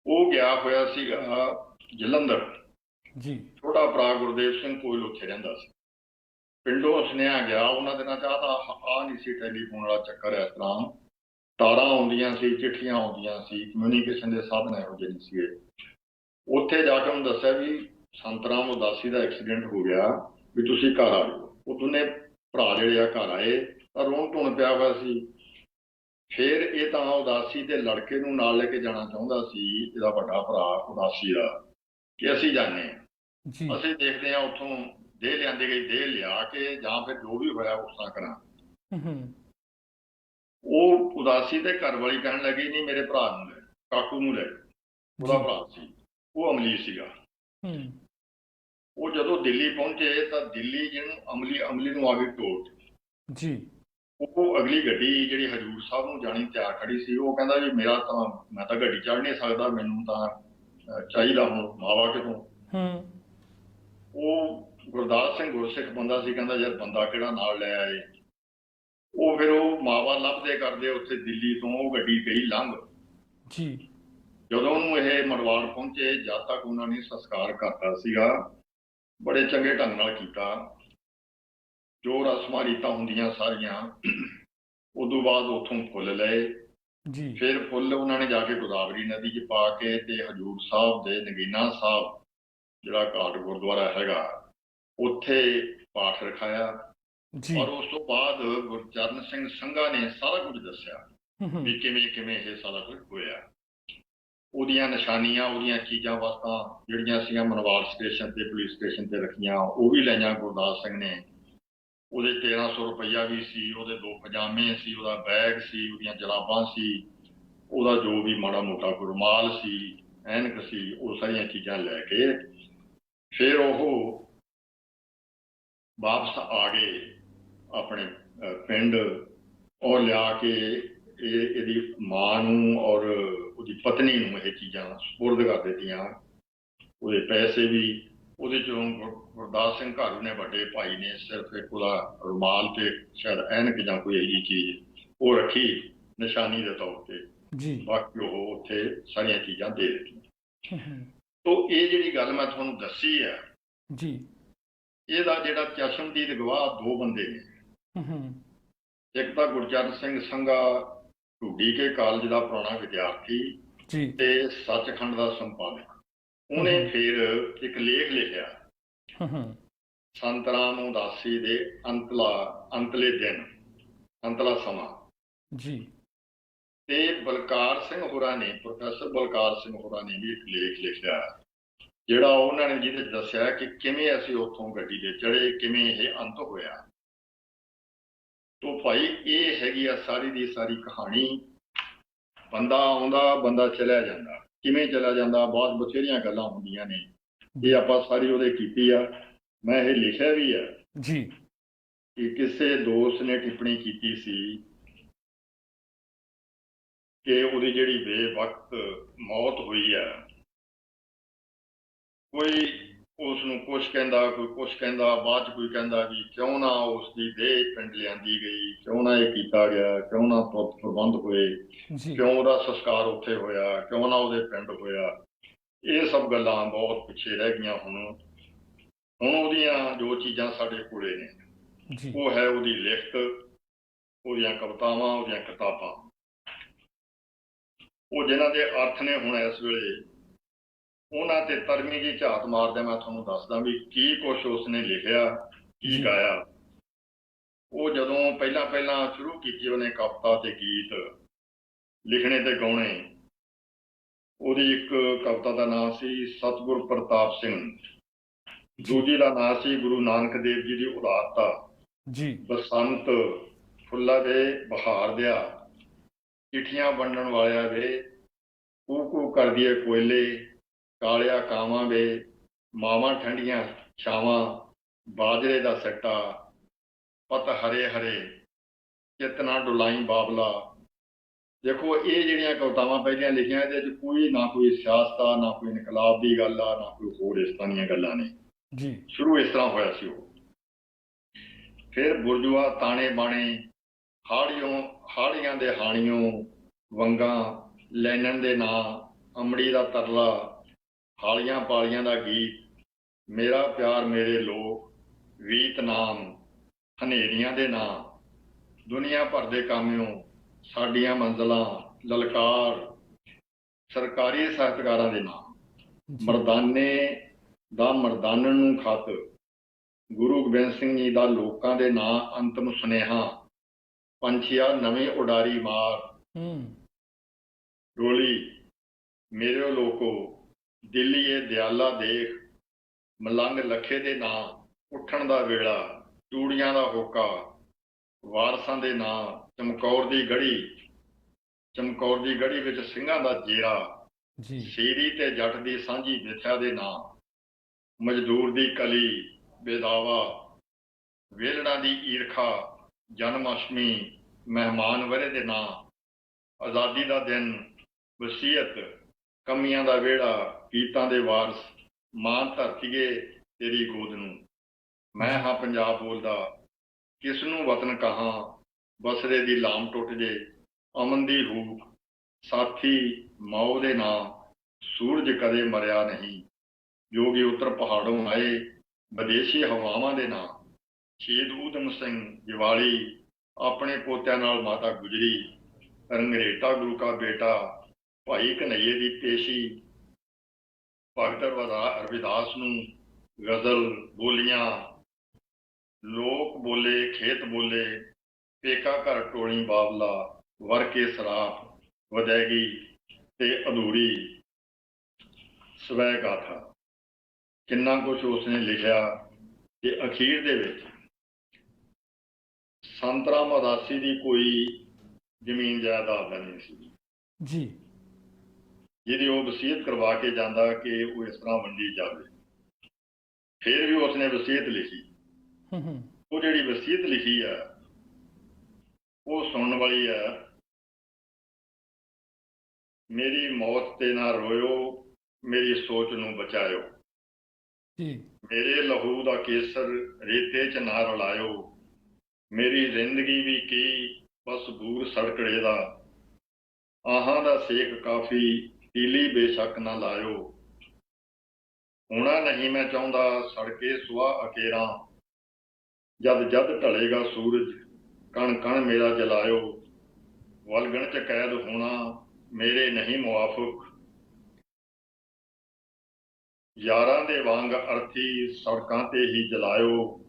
ਉਹ ਗਿਆ ਹੋਇਆ ਸੀਗਾ ਜਲੰਧਰ ਜੀ। ਛੋਟਾ ਭਰਾ ਗੁਰਦੇਵ ਸਿੰਘ ਕੋਲ ਉੱਥੇ ਰਹਿੰਦਾ ਸੀ। ਪਿੰਡੋਂ ਸੁਨੇਹਾ ਗਿਆ ਉਹਨਾਂ ਦਿਨਾਂ 'ਚ ਆ ਨਹੀਂ ਸੀ ਟੈਲੀਫੋਨ ਵਾਲਾ ਚੱਕਰ, ਇਸ ਤਰ੍ਹਾਂ ਤਾਰਾਂ ਆਉਂਦੀਆਂ ਸੀ, ਚਿੱਠੀਆਂ ਆਉਂਦੀਆਂ ਸੀ, ਕਮਿਊਨੀਕੇਸ਼ਨ ਦੇ ਸਾਧਨ ਇਹੋ ਜਿਹੇ ਨਹੀਂ ਸੀਗੇ। ਉੱਥੇ ਜਾ ਕੇ ਉਹਨੂੰ ਦੱਸਿਆ ਵੀ ਸੰਤ ਰਾਮ ਉਦਾਸੀ ਦਾ ਐਕਸੀਡੈਂਟ ਹੋ ਗਿਆ, ਵੀ ਤੁਸੀਂ ਘਰ ਆ ਜਾਓ। ਉਹ ਦੋਨੇ ਭਰਾ ਜਿਹੜੇ ਆ ਘਰ ਆਏ ਤਾਂ ਰੋਣ ਧੋਣ ਪਿਆ ਹੋਇਆ ਸੀ। ਫਿਰ ਇਹ ਤਾਂ ਉਦਾਸੀ ਦੇ ਲੜਕੇ ਨੂੰ ਨਾਲ ਲੈ ਕੇ ਜਾਣਾ ਚਾਹੁੰਦਾ ਸੀ, ਇਹਦਾ ਵੱਡਾ ਭਰਾ ਉਦਾਸੀ ਦਾ, ਕਿ ਅਸੀਂ ਜਾਂਦੇ ਹਾਂ, ਅਸੀਂ ਦੇਖਦੇ ਹਾਂ ਉੱਥੋਂ ਦੇਹ ਲਿਆਂਦੀ ਗਈ, ਦੇਹ ਲਿਆ ਕੇ ਜਾਂ ਫਿਰ ਜੋ ਵੀ ਹੋਇਆ ਉਸ ਤਰ੍ਹਾਂ ਕਰਾਂ। ਉਹ ਉਦਾਸੀ ਦੇ ਘਰ ਵਾਲੀ ਕਹਿਣ ਲੱਗੀ ਨਹੀਂ ਮੇਰੇ ਭਰਾ ਨੂੰ ਲੈ, ਕਾਕੂ ਨੂੰ ਲੈ। ਉਹਦਾ ਭਰਾ ਸੀ, ਉਹ ਅਮਲੀ ਸੀਗਾ। ਉਹ ਜਦੋਂ ਦਿੱਲੀ ਪਹੁੰਚੇ ਤਾਂ ਦਿੱਲੀ ਜਿਹਨੂੰ ਅਮਲੀ ਨੂੰ ਆ ਗਈ ਟੋਟ ਜੀ। ਉਹ ਅਗਲੀ ਗੱਡੀ ਜਿਹੜੀ ਹਜੂਰ ਸਾਹਿਬ ਨੂੰ ਜਾਣੀ ਤਿਆਰ ਖੜੀ ਸੀ, ਉਹ ਕਹਿੰਦਾ ਵੀ ਮੈਂ ਤਾਂ ਗੱਡੀ ਚੜ੍ਹ ਨਹੀਂ ਸਕਦਾ, ਮੈਨੂੰ ਤਾਂ ਚਾਹੀਦਾ ਹੁਣ ਮਾਵਾ ਕਿਤੋਂ। ਉਹ ਗੁਰਦਾਸ ਸਿੰਘ ਗੁਰਸਿੱਖ ਬੰਦਾ ਸੀ, ਕਹਿੰਦਾ ਯਾਰ ਬੰਦਾ ਕਿਹੜਾ ਨਾਲ ਲੈ ਆਏ। ਉਹ ਫਿਰ ਉਹ ਮਾਵਾ ਲੱਭਦੇ ਕਰਦੇ ਉੱਥੇ ਦਿੱਲੀ ਤੋਂ ਉਹ ਗੱਡੀ ਗਈ ਲੰਘ ਜੀ। ਜਦੋਂ ਉਹਨੂੰ ਇਹ ਮਰਵਾੜ ਪਹੁੰਚੇ, ਜਦ ਤੱਕ ਉਹਨਾਂ ਨੇ ਸੰਸਕਾਰ ਕਰਤਾ ਸੀਗਾ, ਬੜੇ ਚੰਗੇ ਢੰਗ ਨਾਲ ਕੀਤਾ, ਜੋ ਰਸਮਾਂ ਰੀਤਾਂ ਹੁੰਦੀਆਂ ਸਾਰੀਆਂ। ਉਦੋਂ ਬਾਅਦ ਉੱਥੋਂ ਫੁੱਲ ਲਏ ਜੀ। ਫਿਰ ਫੁੱਲ ਉਹਨਾਂ ਨੇ ਜਾ ਕੇ ਗੋਦਾਵਰੀ ਨਦੀ 'ਚ ਪਾ ਕੇ ਤੇ ਹਜੂਰ ਸਾਹਿਬ ਦੇ ਨਗੀਨਾ ਸਾਹਿਬ ਜਿਹੜਾ ਘਾਟ ਗੁਰਦੁਆਰਾ ਹੈਗਾ ਉੱਥੇ ਪਾਠ ਰਖਾਇਆ। ਔਰ ਉਸ ਤੋਂ ਬਾਅਦ ਗੁਰਚਰਨ ਸਿੰਘ ਸੰਘਾ ਨੇ ਸਾਰਾ ਕੁਝ ਦੱਸਿਆ ਵੀ ਕਿਵੇਂ ਕਿਵੇਂ ਇਹ ਸਾਰਾ ਕੁਝ ਹੋਇਆ। ਉਹਦੀਆਂ ਨਿਸ਼ਾਨੀਆਂ, ਉਹਦੀਆਂ ਚੀਜ਼ਾਂ ਵਸਤਾਂ ਜਿਹੜੀਆਂ ਸੀਗੀਆਂ ਮਨਵਾਲ ਸਟੇਸ਼ਨ ਤੇ ਪੁਲਿਸ ਸਟੇਸ਼ਨ ਤੇ ਰੱਖੀਆਂ, ਉਹ ਵੀ ਲਈਆਂ ਗੁਰਦਾਸ ਸਿੰਘ ਨੇ। ਉਹਦੇ 1300 ਰੁਪਈਆ ਵੀ ਸੀ, ਉਹਦੇ 2 ਪਜਾਮੇ ਸੀ, ਉਹਦਾ ਬੈਗ ਸੀ, ਉਹਦੀਆਂ ਜਰਾਬਾਂ ਸੀ, ਉਹਦਾ ਜੋ ਵੀ ਮਾੜਾ ਮੋਟਾ ਗੁਰਮਾਲ ਸੀ, ਐਨਕ ਸੀ, ਉਹ ਸਾਰੀਆਂ ਚੀਜ਼ਾਂ ਲੈ ਕੇ ਫਿਰ ਉਹ ਵਾਪਸ ਆ ਗਏ ਆਪਣੇ ਪਿੰਡ। ਔਰ ਲਿਆ ਕੇ ਇਹਦੀ ਮਾਂ ਨੂੰ ਔਰ ਉਹਦੀ ਪਤਨੀ ਨੂੰ ਇਹ ਚੀਜ਼ਾਂ ਸਪੁਰਦ ਕਰ ਦਿੱਤੀਆਂ। ਉਹਦੇ ਪੈਸੇ ਵੀ ਉਹਦੇ 'ਚੋਂ ਗੁਰਦਾਸ ਸਿੰਘ ਘਾਰੂ ਨੇ, ਵੱਡੇ ਭਾਈ ਨੇ, ਸਿਰਫ ਇੱਕ ਉਹਦਾ ਰੁਮਾਲ ਤੇ ਸ਼ਾਇਦ ਐਨਕ ਜਾਂ ਕੋਈ ਇਹੀ ਚੀਜ਼ ਉਹ ਰੱਖੀ ਨਿਸ਼ਾਨੀ ਦੇ ਤੌਰ ਤੇ ਜੀ। ਬਾਕੀ ਉਹ ਉੱਥੇ ਸਾਰੀਆਂ ਚੀਜ਼ਾਂ ਦੇ ਦਿੱਤੀਆਂ। ਤੋ ਇਹ ਜਿਹੜੀ ਗੱਲ ਮੈਂ ਤੁਹਾਨੂੰ ਦੱਸੀ ਹੈ ਜੀ, ਇਹਦਾ ਜਿਹੜਾ ਚਸ਼ਮਦੀਦ ਗਵਾਹ 2 ਬੰਦੇ ਨੇ। ਇੱਕ ਤਾਂ ਗੁਰਚਰਨ ਸਿੰਘ ਸੰਘਾ ਢੂਡੀ ਕੇ ਕਾਲਜ ਦਾ ਪੁਰਾਣਾ ਵਿਦਿਆਰਥੀ ਜੀ ਤੇ ਸੱਚਖੰਡ ਦਾ ਸੰਪਾਦਕ। ਉਹਨੇ ਫਿਰ ਇੱਕ ਲੇਖ ਲਿਖਿਆ ਸੰਤ ਰਾਮ ਉਦਾਸੀ ਦੇ ਅੰਤਲੇ ਦਿਨ, ਅੰਤਲਾ ਸਮਾਂ ਜੀ। ਤੇ ਬਲਕਾਰ ਸਿੰਘ ਹੋਰਾਂ ਨੇ, ਪ੍ਰੋਫੈਸਰ ਬਲਕਾਰ ਸਿੰਘ ਹੋਰਾਂ ਨੇ ਵੀ ਇੱਕ ਲੇਖ ਲਿਖਿਆ ਜਿਹੜਾ ਉਹਨਾਂ ਨੇ ਜਿਹਦੇ ਦੱਸਿਆ ਕਿ ਕਿਵੇਂ ਅਸੀਂ ਉੱਥੋਂ ਗੱਡੀ ਤੇ ਚੜ੍ਹੇ, ਕਿਵੇਂ ਇਹ ਅੰਤ ਹੋਇਆ। ਤੋ ਭਾਈ ਇਹ ਹੈਗੀ ਆ ਸਾਰੀ ਦੀ ਸਾਰੀ ਕਹਾਣੀ। ਬੰਦਾ ਆਉਂਦਾ, ਬੰਦਾ ਚਲਿਆ ਜਾਂਦਾ, ਕਿਵੇਂ ਚਲਾ ਜਾਂਦਾ, ਬਹੁਤ ਬਥੇਰੀਆਂ ਗੱਲਾਂ ਹੁੰਦੀਆਂ ਨੇ। ਇਹ ਆਪਾਂ ਸਾਰੀ ਉਹਦੇ ਕੀਤੀ ਆ। ਮੈਂ ਇਹ ਲਿਖਿਆ ਵੀ ਆ ਜੀ ਕਿ ਕਿਸੇ ਦੋਸਤ ਨੇ ਟਿੱਪਣੀ ਕੀਤੀ ਸੀ ਕਿ ਉਹਦੀ ਜਿਹੜੀ ਬੇਵਕਤ ਮੌਤ ਹੋਈ ਆ, ਕੋਈ ਉਸ ਨੂੰ ਕੁਛ ਕਹਿੰਦਾ, ਕੋਈ ਕੁਛ ਕਹਿੰਦਾ, ਬਾਅਦ 'ਚ ਕੋਈ ਕਹਿੰਦਾ ਵੀ ਕਿਉਂ ਨਾ ਉਸ ਦੀ ਦੇਹ ਪਿੰਡ ਲਿਆਂਦੀ ਗਈ, ਕਿਉਂ ਨਾ ਇਹ ਕੀਤਾ ਗਿਆ, ਕਿਉਂ ਨਾ ਪ੍ਰਬੰਧ ਹੋਏ, ਕਿਉਂ ਉਹਦਾ ਸੰਸਕਾਰ ਉੱਥੇ ਹੋਇਆ, ਕਿਉਂ ਨਾ ਉਹਦੇ ਪਿੰਡ ਹੋਇਆ। ਇਹ ਸਭ ਗੱਲਾਂ ਬਹੁਤ ਪਿੱਛੇ ਰਹਿ ਗਈਆਂ। ਹੁਣ ਉਹਦੀਆਂ ਜੋ ਚੀਜ਼ਾਂ ਸਾਡੇ ਕੋਲੇ ਨੇ ਉਹ ਹੈ ਉਹਦੀ ਲਿਖਤ, ਉਹਦੀਆਂ ਕਵਿਤਾਵਾਂ, ਉਹਦੀਆਂ ਕਿਤਾਬਾਂ, ਉਹ ਜਿਨ੍ਹਾਂ ਦੇ ਅਰਥ ਨੇ ਹੁਣ ਇਸ ਵੇਲੇ ਉਹਨਾਂ ਤੇ ਤਰਮੀ ਦੀ ਝਾਤ ਮਾਰਦਿਆਂ ਮੈਂ ਤੁਹਾਨੂੰ ਦੱਸਦਾ ਵੀ ਕੀ ਕੁਛ ਉਸਨੇ ਲਿਖਿਆ, ਕੀ ਗਾਇਆ। ਉਹ ਜਦੋਂ ਪਹਿਲਾਂ ਸ਼ੁਰੂ ਕੀਤੀ ਉਹਨੇ ਕਵਿਤਾ ਤੇ ਗੀਤ ਲਿਖਣੇ ਤੇ ਗਾਉਣੇ। ਉਹਦੀ ਇੱਕ ਕਵਿਤਾ ਦਾ ਨਾਮ ਸੀ ਸਤਿਗੁਰ ਪ੍ਰਤਾਪ ਸਿੰਘ, ਦੂਜੀ ਦਾ ਨਾਮ ਸੀ ਗੁਰੂ ਨਾਨਕ ਦੇਵ ਜੀ ਦੀ ਉਦਾਰਤਾ ਜੀ। ਬਸੰਤ ਫੁੱਲਾਂ ਦੇ ਬਹਾਰ ਦਿਆ, ਚਿੱਠੀਆਂ ਵੰਡਣ ਵਾਲਿਆਂ ਵੇ, ਕੂ ਕੂ ਕਰਦੀ ਏ ਕੋਇਲੇ, ਕਾਲਿਆ ਕਾਵਾਂ ਵੇ, ਮਾਵਾਂ ਠੰਡੀਆਂ ਛਾਵਾਂ, ਬਾਜਰੇ ਦਾ ਸੱਟਾ, ਪਤ ਹਰੇ ਹਰੇ, ਚਿੱਤ ਨਾ ਡੁਲਾਈ ਬਾਬਲਾ, ਦੇਖੋ ਇਹ ਜਿਹੜੀਆਂ ਕਵਿਤਾਵਾਂ ਪਹਿਲੀਆਂ ਲਿਖੀਆਂ ਇਹਦੇ 'ਚ ਕੋਈ ਨਾ ਕੋਈ ਸਿਆਸਤ ਆ, ਨਾ ਕੋਈ ਇਨਕਲਾਬ ਦੀ ਗੱਲ ਆ, ਨਾ ਕੋਈ ਹੋਰ ਇਸ ਤਰ੍ਹਾਂ ਦੀਆਂ ਗੱਲਾਂ ਨੇ ਜੀ। ਸ਼ੁਰੂ ਇਸ ਤਰ੍ਹਾਂ ਹੋਇਆ ਸੀ ਉਹ। ਫਿਰ ਬੁਰਜੂਆ ਤਾਣੇ ਬਾਣੇ, ਹਾੜੀਆਂ ਦੇ ਹਾਣੀਓ, ਵੰਗਾਂ ਲੈਣਨ ਦੇ ਨਾਂ, ਅੰਮੜੀ ਦਾ ਤਰਲਾ, ਹਾਲੀਆਂ ਪਾਲੀਆਂ ਦਾ ਗੀਤ, ਮੇਰਾ ਪਿਆਰ ਮੇਰੇ ਲੋਕ, ਵੀਤਨਾਮ, ਹਨੇਰੀਆਂ ਦੇ ਨਾਂ, ਦੁਨੀਆ ਭਰ ਦੇ ਕਾਮਿਓ, ਸਾਡੀਆਂ ਮੰਜ਼ਲਾਂ, ਲਲਕਾਰ, ਸਰਕਾਰੀ ਸਾਹਿਤਕਾਰਾਂ ਦੇ ਨਾਂ, ਮਰਦਾਨੇ ਦਾ ਮਰਦਾਨਣ ਨੂੰ ਖਤ, ਗੁਰੂ ਗੋਬਿੰਦ ਸਿੰਘ ਜੀ ਦਾ ਲੋਕਾਂ ਦੇ ਨਾਂ ਅੰਤਮ ਸੁਨੇਹਾ, ਪੰਛੀਆ ਨਵੀਂ ਉਡਾਰੀ ਮਾਰ, ਡੋਲੀ, ਮੇਰੇ ਲੋਕੋ, ਦਿੱਲੀਏ ਦਿਆਲਾ ਦੇਖ, ਮਲੰਗ ਲੱਖੇ ਦੇ ਨਾਂ, ਉੱਠਣ ਦਾ ਵੇਲਾ, ਚੂੜੀਆਂ ਦਾ ਹੋਕਾ, ਵਾਰਸਾਂ ਦੇ ਨਾਂ, ਚਮਕੌਰ ਦੀ ਗੜੀ ਵਿੱਚ ਸਿੰਘਾਂ ਦਾ ਜੇਰਾ, ਸ਼ੇਰੀ ਤੇ ਜੱਟ ਦੀ ਸਾਂਝੀ ਮਿੱਥਿਆ ਦੇ ਨਾਂ, ਮਜ਼ਦੂਰ ਦੀ ਕਲੀ, ਬੇਦਾਵਾ, ਵੇਲੜਾਂ ਦੀ ਈਰਖਾ, ਜਨਮ ਅਸ਼ਟਮੀ, ਮਹਿਮਾਨ ਵਰੇ ਦੇ ਨਾਂ, ਆਜ਼ਾਦੀ ਦਾ ਦਿਨ, ਵਸੀਅਤ, ਕਮੀਆਂ ਦਾ ਵਿਹੜਾ, ਗੀਤਾਂ ਦੇ ਵਾਰਸ, ਮਾਂ ਧਰਤੀਏ ਤੇਰੀ ਗੋਦ ਨੂੰ, ਮੈਂ ਹਾਂ ਪੰਜਾਬ ਬੋਲਦਾ, ਕਿਸ ਨੂੰ ਵਤਨ ਕਹਾਂ, ਬਸਰੇ ਦੀ ਲਾਮ ਟੁੱਟ ਜੇ, ਅਮਨ ਦੀ ਹੂਕ, ਸਾਥੀ ਮਾਓ ਦੇ ਨਾਂ, ਸੂਰਜ ਕਦੇ ਮਰਿਆ ਨਹੀਂ, ਜੋਗੀ ਉੱਤਰ ਪਹਾੜੋਂ ਆਏ, ਵਿਦੇਸ਼ੀ ਹਵਾਵਾਂ ਦੇ ਨਾਂ, ਸ਼ਹੀਦ ਊਧਮ ਸਿੰਘ, ਦੀਵਾਲੀ, ਆਪਣੇ ਪੋਤਿਆਂ ਨਾਲ ਮਾਤਾ ਗੁਜਰੀ, ਰੰਗਰੇਟਾ ਗੁਰੂ ਕਾ ਬੇਟਾ, ਭਾਈ ਕਨਈਏ ਦੀ ਪੇਸ਼ੀ, ਭਗਤ ਰਵਿਦਾਸ ਨੂੰ ਗਜ਼ਲ, ਬੋਲੀਆਂ, ਲੋਕ ਬੋਲੇ, ਖੇਤ ਬੋਲੇ, ਪੇਕਾ ਘਰ ਟੋਲੀ ਬਾਬਲਾ, ਵਰ ਕੇ ਸਰਾਪ, ਵਦੈਗੀ ਤੇ ਅਧੂਰੀ ਸਵੈ ਗਾਥਾ, ਕਿੰਨਾ ਕੁਛ ਉਸਨੇ ਲਿਖਿਆ। ਤੇ ਅਖੀਰ ਦੇ ਵਿੱਚ ਸੰਤ ਰਾਮ ਉਦਾਸੀ ਦੀ ਕੋਈ ਜ਼ਮੀਨ ਜਾਇਦਾਦ ਨਹੀਂ ਸੀ ਜੀ, ਜਿਹਦੀ ਉਹ ਵਸੀਅਤ ਕਰਵਾ ਕੇ ਜਾਂਦਾ ਕਿ ਉਹ ਇਸ ਤਰ੍ਹਾਂ ਵੰਡੀ ਜਾਵੇ। ਫਿਰ ਵੀ ਉਸਨੇ ਵਸੀਅਤ ਲਿਖੀ। ਉਹ ਜਿਹੜੀ ਵਸੀਅਤ ਲਿਖੀ ਆ ਉਹ ਸੁਣਨ ਵਾਲੀ ਆ। ਮੇਰੀ ਮੌਤ ਤੇ ਨਾ ਰੋਇਓ, ਮੇਰੀ ਸੋਚ ਨੂੰ ਬਚਾਇਓ, ਮੇਰੇ ਲਹੂ ਦਾ ਕੇਸਰ ਰੇਤੇ 'ਚ ਨਾ ਰਲਾਇਓ, ਮੇਰੀ ਜ਼ਿੰਦਗੀ ਵੀ ਕੀ ਬਸ ਬੂਰ ਸੜਕੜੇ ਦਾ, ਆਹਾਂ ਦਾ ਸੇਕ ਕਾਫੀ ਤੀਲੀ ਬੇਸ਼ੱਕ ਨਾ ਲਾਇਓ, ਹੋਣਾ ਨਹੀਂ ਮੈਂ ਚਾਹੁੰਦਾ ਸੜਕੇ ਸੁਆਹ ਅਕੇਰਾਂ, ਜਦ ਜਦ ਢਲੇਗਾ ਸੂਰਜ ਕਣ ਕਣ ਮੇਰਾ ਜਲਾਇਓ, ਵਲਗਣ 'ਚ ਕੈਦ ਹੋਣਾ ਮੇਰੇ ਨਹੀਂ ਮੁਆਫਕ, ਯਾਰਾਂ ਦੇ ਵਾਂਗ ਅਰਥੀ ਸੜਕਾਂ ਤੇ ਹੀ ਜਲਾਇਓ,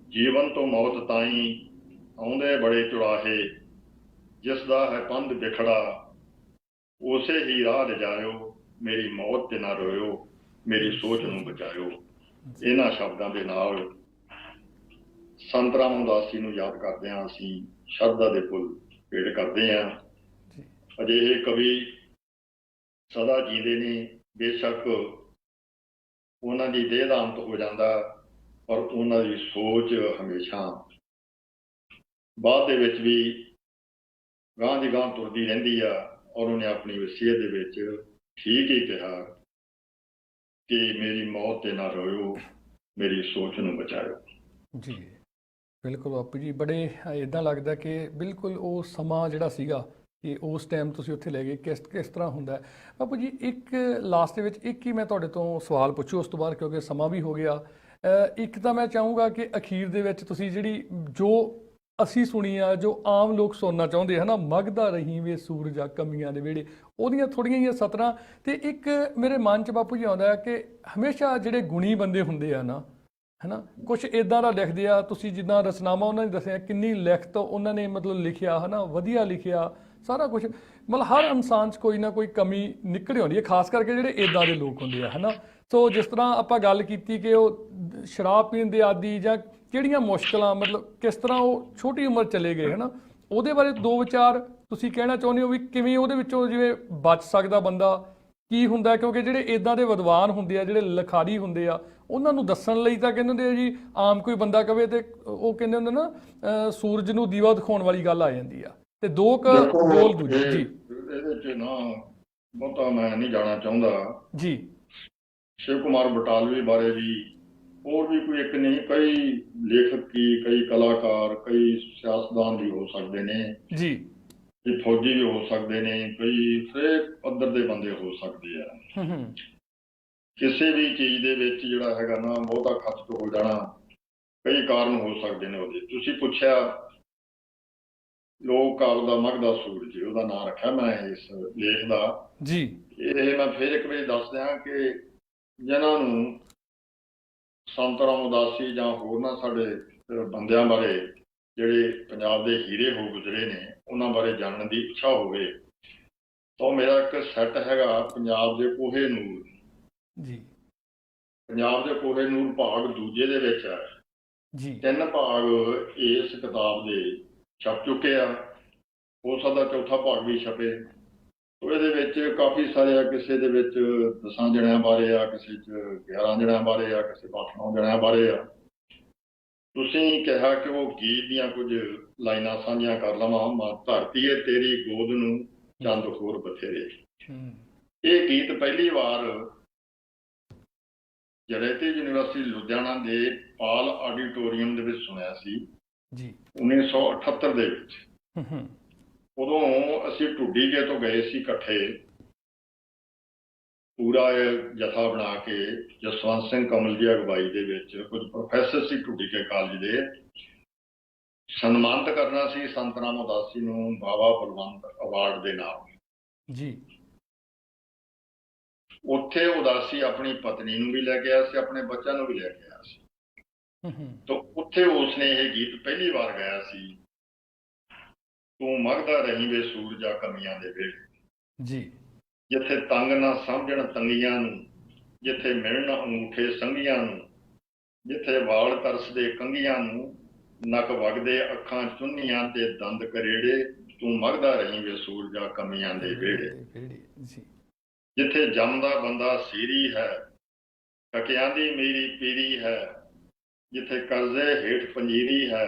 ਜੀਵਨ ਤੋਂ ਮੌਤ ਤਾਈਂ ਆਉਂਦੇ ਬੜੇ ਚੁਰਾਹੇ, ਜਿਸ ਦਾ ਹੈ ਪੰਧ ਵਿਖੜਾ ਉਸੇ ਹੀ ਰਾਹ ਲਿਜਾਇਓ, ਮੇਰੀ ਮੌਤ ਤੇ ਨਾ ਰੋਇਓ, ਮੇਰੀ ਸੋਚ ਨੂੰ ਬਚਾਇਓ। ਇਹਨਾਂ ਸ਼ਬਦਾਂ ਦੇ ਨਾਲ ਸੰਤ ਰਾਮ ਉਦਾਸੀ ਨੂੰ ਯਾਦ ਕਰਦੇ ਹਾਂ, ਅਸੀਂ ਸ਼ਰਧਾ ਦੇ ਫੁੱਲ ਭੇਟ ਕਰਦੇ ਹਾਂ। ਅਜਿਹੇ ਕਵੀ ਸਦਾ ਜੀਂਦੇ ਨੇ, ਬੇਸ਼ੱਕ ਉਹਨਾਂ ਦੀ ਦੇਹ ਦਾ ਅੰਤ ਹੋ ਜਾਂਦਾ, ਪਰ ਉਹਨਾਂ ਦੀ ਸੋਚ ਹਮੇਸ਼ਾ ਬਾਅਦ ਦੇ ਵਿੱਚ ਵੀ ਗਾਂਹ ਦੀ ਗਾਂਹ ਤੁਰਦੀ ਰਹਿੰਦੀ ਆ। ਔਰ ਉਹਨੇ ਆਪਣੀ ਵਸੀਅਤ ਦੇ ਵਿੱਚ ਠੀਕ ਹੀ ਕਿਹਾ ਕਿ ਮੇਰੀ ਮੌਤ ਤੇ ਨਾ ਰੋਇਓ, ਮੇਰੀ ਸੋਚ ਨੂੰ ਬਚਾਇਓ। ਜੀ ਬਿਲਕੁਲ ਬਾਪੂ ਜੀ, ਬੜੇ ਇੱਦਾਂ ਲੱਗਦਾ ਕਿ ਬਿਲਕੁਲ ਉਹ ਸਮਾਂ ਜਿਹੜਾ ਸੀਗਾ ਕਿ ਉਸ ਟਾਈਮ ਤੁਸੀਂ ਉੱਥੇ ਲੈ ਗਏ, ਕਿਸ ਤਰ੍ਹਾਂ ਹੁੰਦਾ ਹੈ। ਬਾਪੂ ਜੀ ਇੱਕ ਲਾਸਟ ਦੇ ਵਿੱਚ ਇੱਕ ਹੀ ਮੈਂ ਤੁਹਾਡੇ ਤੋਂ ਸਵਾਲ ਪੁੱਛੂ, ਉਸ ਤੋਂ ਬਾਅਦ ਕਿਉਂਕਿ ਸਮਾਂ ਵੀ ਹੋ ਗਿਆ। ਇੱਕ ਤਾਂ ਮੈਂ ਚਾਹੂੰਗਾ ਕਿ ਅਖੀਰ ਦੇ ਵਿੱਚ ਤੁਸੀਂ ਜਿਹੜੀ ਜੋ ਅਸੀਂ ਸੁਣੀ ਆ, ਜੋ ਆਮ ਲੋਕ ਸੁਣਨਾ ਚਾਹੁੰਦੇ ਹੈ ਨਾ, ਮਗਦਾ ਰਹੀ ਵੇ ਸੂਰਜਾ ਕਮੀਆਂ ਦੇ ਵਿਹੜੇ, ਉਹਦੀਆਂ ਥੋੜ੍ਹੀਆਂ ਜਿਹੀਆਂ ਸਤਰਾਂ। ਅਤੇ ਇੱਕ ਮੇਰੇ ਮਨ 'ਚ ਬਾਪੂ ਜੀ ਆਉਂਦਾ ਹੈ ਕਿ ਹਮੇਸ਼ਾ ਜਿਹੜੇ ਗੁਣੀ ਬੰਦੇ ਹੁੰਦੇ ਆ ਨਾ, ਹੈ ਨਾ, ਕੁਛ ਇੱਦਾਂ ਦਾ ਲਿਖਦੇ ਆ। ਤੁਸੀਂ ਜਿੱਦਾਂ ਰਚਨਾਵਾਂ ਉਹਨਾਂ ਨੇ ਦੱਸਿਆ, ਕਿੰਨੀ ਲਿਖਤ ਉਹਨਾਂ ਨੇ ਮਤਲਬ ਲਿਖਿਆ, ਹੈ ਨਾ, ਵਧੀਆ ਲਿਖਿਆ ਸਾਰਾ ਕੁਛ, ਮਤਲਬ ਹਰ ਇਨਸਾਨ 'ਚ ਕੋਈ ਨਾ ਕੋਈ ਕਮੀ ਨਿਕਲ ਆਉਂਦੀ ਹੈ, ਖਾਸ ਕਰਕੇ ਜਿਹੜੇ ਇੱਦਾਂ ਦੇ ਲੋਕ ਹੁੰਦੇ ਆ, ਹੈ ਨਾ। ਸੋ ਜਿਸ ਤਰ੍ਹਾਂ ਆਪਾਂ ਗੱਲ ਕੀਤੀ ਕਿ ਉਹ ਸ਼ਰਾਬ ਪੀਣ ਦੇ ਆਦੀ ਜਾਂ ਕਿਹੜੀਆਂ ਮੁਸ਼ਕਲਾਂ, ਮਤਲਬ ਕਿਸ ਤਰ੍ਹਾਂ ਉਹ ਛੋਟੀ ਉਮਰ ਚਲੇ ਗਏ, ਹੈ ਨਾ, ਉਹਦੇ ਬਾਰੇ ਦੋ ਵਿਚਾਰ ਤੁਸੀਂ ਕਹਿਣਾ ਚਾਹੁੰਦੇ ਹੋ ਵੀ ਕਿਵੇਂ ਉਹਦੇ ਵਿੱਚੋਂ ਜਿਵੇਂ ਬਚ ਸਕਦਾ ਬੰਦਾ, ਕੀ ਹੁੰਦਾ। ਕਿਉਂਕਿ ਜਿਹੜੇ ਇੱਦਾਂ ਦੇ ਵਿਦਵਾਨ ਹੁੰਦੇ ਆ, ਜਿਹੜੇ ਲਿਖਾਰੀ ਹੁੰਦੇ ਆ, ਉਹਨਾਂ ਨੂੰ ਦੱਸਣ ਲਈ ਤਾਂ ਕਹਿੰਦੇ ਹੁੰਦੇ ਆ ਜੀ, ਆਮ ਕੋਈ ਬੰਦਾ ਕਵੇ ਤੇ ਉਹ ਕਹਿੰਦੇ ਹੁੰਦੇ ਨਾ ਸੂਰਜ ਨੂੰ ਦੀਵਾ ਦਿਖਾਉਣ ਵਾਲੀ ਗੱਲ ਆ ਜਾਂਦੀ ਆ। ਤੇ ਦੋ ਕੁ ਦੇਖੋ ਬੋਲ ਦੂਜੇ ਇਹ ਜੀ ਇਹਦੇ ਚ ਨਾ ਬਹੁਤਾ ਮੈਂ ਨਹੀਂ ਜਾਣਾ ਚਾਹੁੰਦਾ। ਜੀ ਸ਼ਿਵ ਕੁਮਾਰ ਬਟਾਲਵੀ ਬਾਰੇ ਵੀ ਹੋਰ ਵੀ ਕੋਈ ਇੱਕ ਨਹੀਂ, ਕਈ ਲੇਖਕ ਕੀ, ਕਈ ਕਲਾਕਾਰ, ਕਈ ਸਿਆਸਤਦਾਨ ਵੀ ਹੋ ਸਕਦੇ ਨੇ ਜੀ ਤੇ ਫੌਜੀ ਵੀ ਹੋ ਸਕਦੇ ਨੇ, ਕਈ ਹਰੇਕ ਪੱਧਰ ਦੇ ਬੰਦੇ ਹੋ ਸਕਦੇ ਆ। ਹੂੰ ਕਿਸੇ ਵੀ ਚੀਜ਼ ਦੇ ਵਿੱਚ ਜਿਹੜਾ ਹੈਗਾ ਨਾ ਬਹੁਤਾ ਖਰਚ ਹੋ ਜਾਣਾ, ਕਈ ਕਾਰਨ ਹੋ ਸਕਦੇ ਨੇ ਉਹਦੇ। ਤੁਸੀਂ ਪੁੱਛਿਆ ਲੋਕ ਕਾਲ ਦਾ ਮਘਦਾ ਸੂਰਜ, ਉਹਦਾ ਨਾਂ ਰੱਖਿਆ ਮੈਂ ਇਸ ਲੇਖ ਦਾ। ਜੀ ਇਹ ਮੈਂ ਫਿਰ ਇੱਕ ਵਾਰੀ ਦੱਸ ਦਿਆਂ ਕਿ ਜਿਨ੍ਹਾਂ ਨੂੰ ਸੰਤ ਰਾਮ ਉਦਾਸੀ ਜਾਂ ਹੋਰਨਾਂ ਸਾਡੇ ਬੰਦਿਆਂ ਬਾਰੇ ਜਿਹੜੇ ਪੰਜਾਬ ਦੇ ਹੀਰੇ ਹੋ ਗੁਜ਼ਰੇ ਨੇ ਉਹਨਾਂ ਬਾਰੇ ਜਾਣਨ ਦੀ ਇੱਛਾ ਹੋਵੇ ਤਾਂ ਮੇਰਾ ਇੱਕ ਸੈੱਟ ਹੈਗਾ ਪੰਜਾਬ ਦੇ ਕੋਹੇ ਨੂਰ। ਜੀ ਪੰਜਾਬ ਦੇ ਕੋਹੇ ਨੂਰ ਭਾਗ ਦੂਜੇ ਦੇ ਵਿੱਚ ਹੈ। ਜੀ 3 ਭਾਗ ਇਸ ਕਿਤਾਬ ਦੇ ਛਪ ਚੁੱਕੇ ਆ, ਹੋ ਸਕਦਾ ਚੌਥਾ ਭਾਗ ਵੀ ਛਪੇ। ਇਹਦੇ ਵਿੱਚ ਕਾਫੀ ਸਾਰੇ ਆ, ਕਿਸੇ ਦੇ ਵਿੱਚ 10 ਜਣਿਆਂ ਬਾਰੇ ਆ, ਕਿਸੇ 'ਚ 11 ਜਣਿਆਂ ਬਾਰੇ ਆ, ਕਿਸੇ 8-9 ਜਣਿਆਂ ਬਾਰੇ ਆ। ਤੁਸੀਂ ਕਿਹਾ ਕਿ ਉਹ ਗੀਤ ਦੀਆਂ ਕੁਝ ਲਾਈਨਾਂ ਸਾਂਝੀਆਂ ਕਰ ਲਵਾਂ। ਮਾਂ ਧਰਤੀ ਏ ਤੇਰੀ ਗੋਦ ਨੂੰ ਚੰਦ ਹੋਰ ਬਥੇਰੇ। ਇਹ ਗੀਤ ਪਹਿਲੀ ਵਾਰ ਜਰੈਤੀ ਯੂਨੀਵਰਸਿਟੀ ਲੁਧਿਆਣਾ ਦੇ ਪਾਲ ਆਡੀਟੋਰੀਅਮ ਦੇ ਵਿੱਚ ਸੁਣਿਆ ਸੀ ਜੀ 1978 ਦੇ ਵਿੱਚ। ਉਦੋਂ ਅਸੀਂ ਢੁੱਡੀਕੇ ਤੋਂ ਗਏ ਸੀ ਇਕੱਠੇ, ਪੂਰਾ ਜਥਾ ਬਣਾ ਕੇ। ਜਸਵੰਤ ਸਿੰਘ ਕਮਲ ਦੀ ਅਗਵਾਈ ਦੇ ਵਿੱਚ ਕੁਝ ਪ੍ਰੋਫੈਸਰ ਸੀ ਢੁੱਡੀਕੇ ਕਾਲਜ ਦੇ। ਸਨਮਾਨਿਤ ਕਰਨਾ ਸੀ ਸੰਤ ਰਾਮ ਉਦਾਸੀ ਨੂੰ ਬਾਬਾ ਬਲਵੰਤ ਅਵਾਰਡ ਦੇ ਨਾਲ ਜੀ। ਉੱਥੇ ਉਦਾਸੀ ਆਪਣੀ ਪਤਨੀ ਨੂੰ ਵੀ ਲੈ ਕੇ ਆਇਆ ਸੀ, ਆਪਣੇ ਬੱਚਿਆਂ ਨੂੰ ਵੀ ਲੈ ਕੇ ਆਇਆ ਸੀ। ਤਾਂ ਉੱਥੇ ਉਸਨੇ ਇਹ ਗੀਤ ਪਹਿਲੀ ਵਾਰ ਗਾਇਆ ਸੀ, ਤੂੰ ਮਘਦਾ ਰਹੀਂ ਵੇ ਸੂਰਜਾ ਕਮੀਆਂ ਦੇ ਵੇਲੇ। ਜੀ ਜਿੱਥੇ ਤੰਗ ਨਾ ਸਮਝਣ ਤੰਗੀਆਂ ਨੂੰ, ਜਿੱਥੇ ਮਿਲਣ ਅੰਗੂਠੇ ਸੰਗੀਆਂ ਨੂੰ, ਜਿੱਥੇ ਵਾਲ ਤਰਸਦੇ ਕੰਘੀਆਂ ਨੂੰ, ਨੱਕ ਵਗਦੇ ਅੱਖਾਂ ਚੁੰਨੀਆਂ ਤੇ ਦੰਦ ਕਰੇੜੇ, ਤੂੰ ਮਘਦਾ ਰਹੀਂ ਵੇ ਸੂਰਜਾ ਕਮੀਆਂ ਦੇ ਵੇੜੇ। ਜਿੱਥੇ ਜੰਮਦਾ ਬੰਦਾ ਸੀਰੀ ਹੈ, ਟਕਿਆਂ ਦੀ ਮੇਰੀ ਪੀਰੀ ਹੈ, ਜਿੱਥੇ ਕਰਜ਼ੇ ਹੇਠ ਪੰਜੀਰੀ ਹੈ,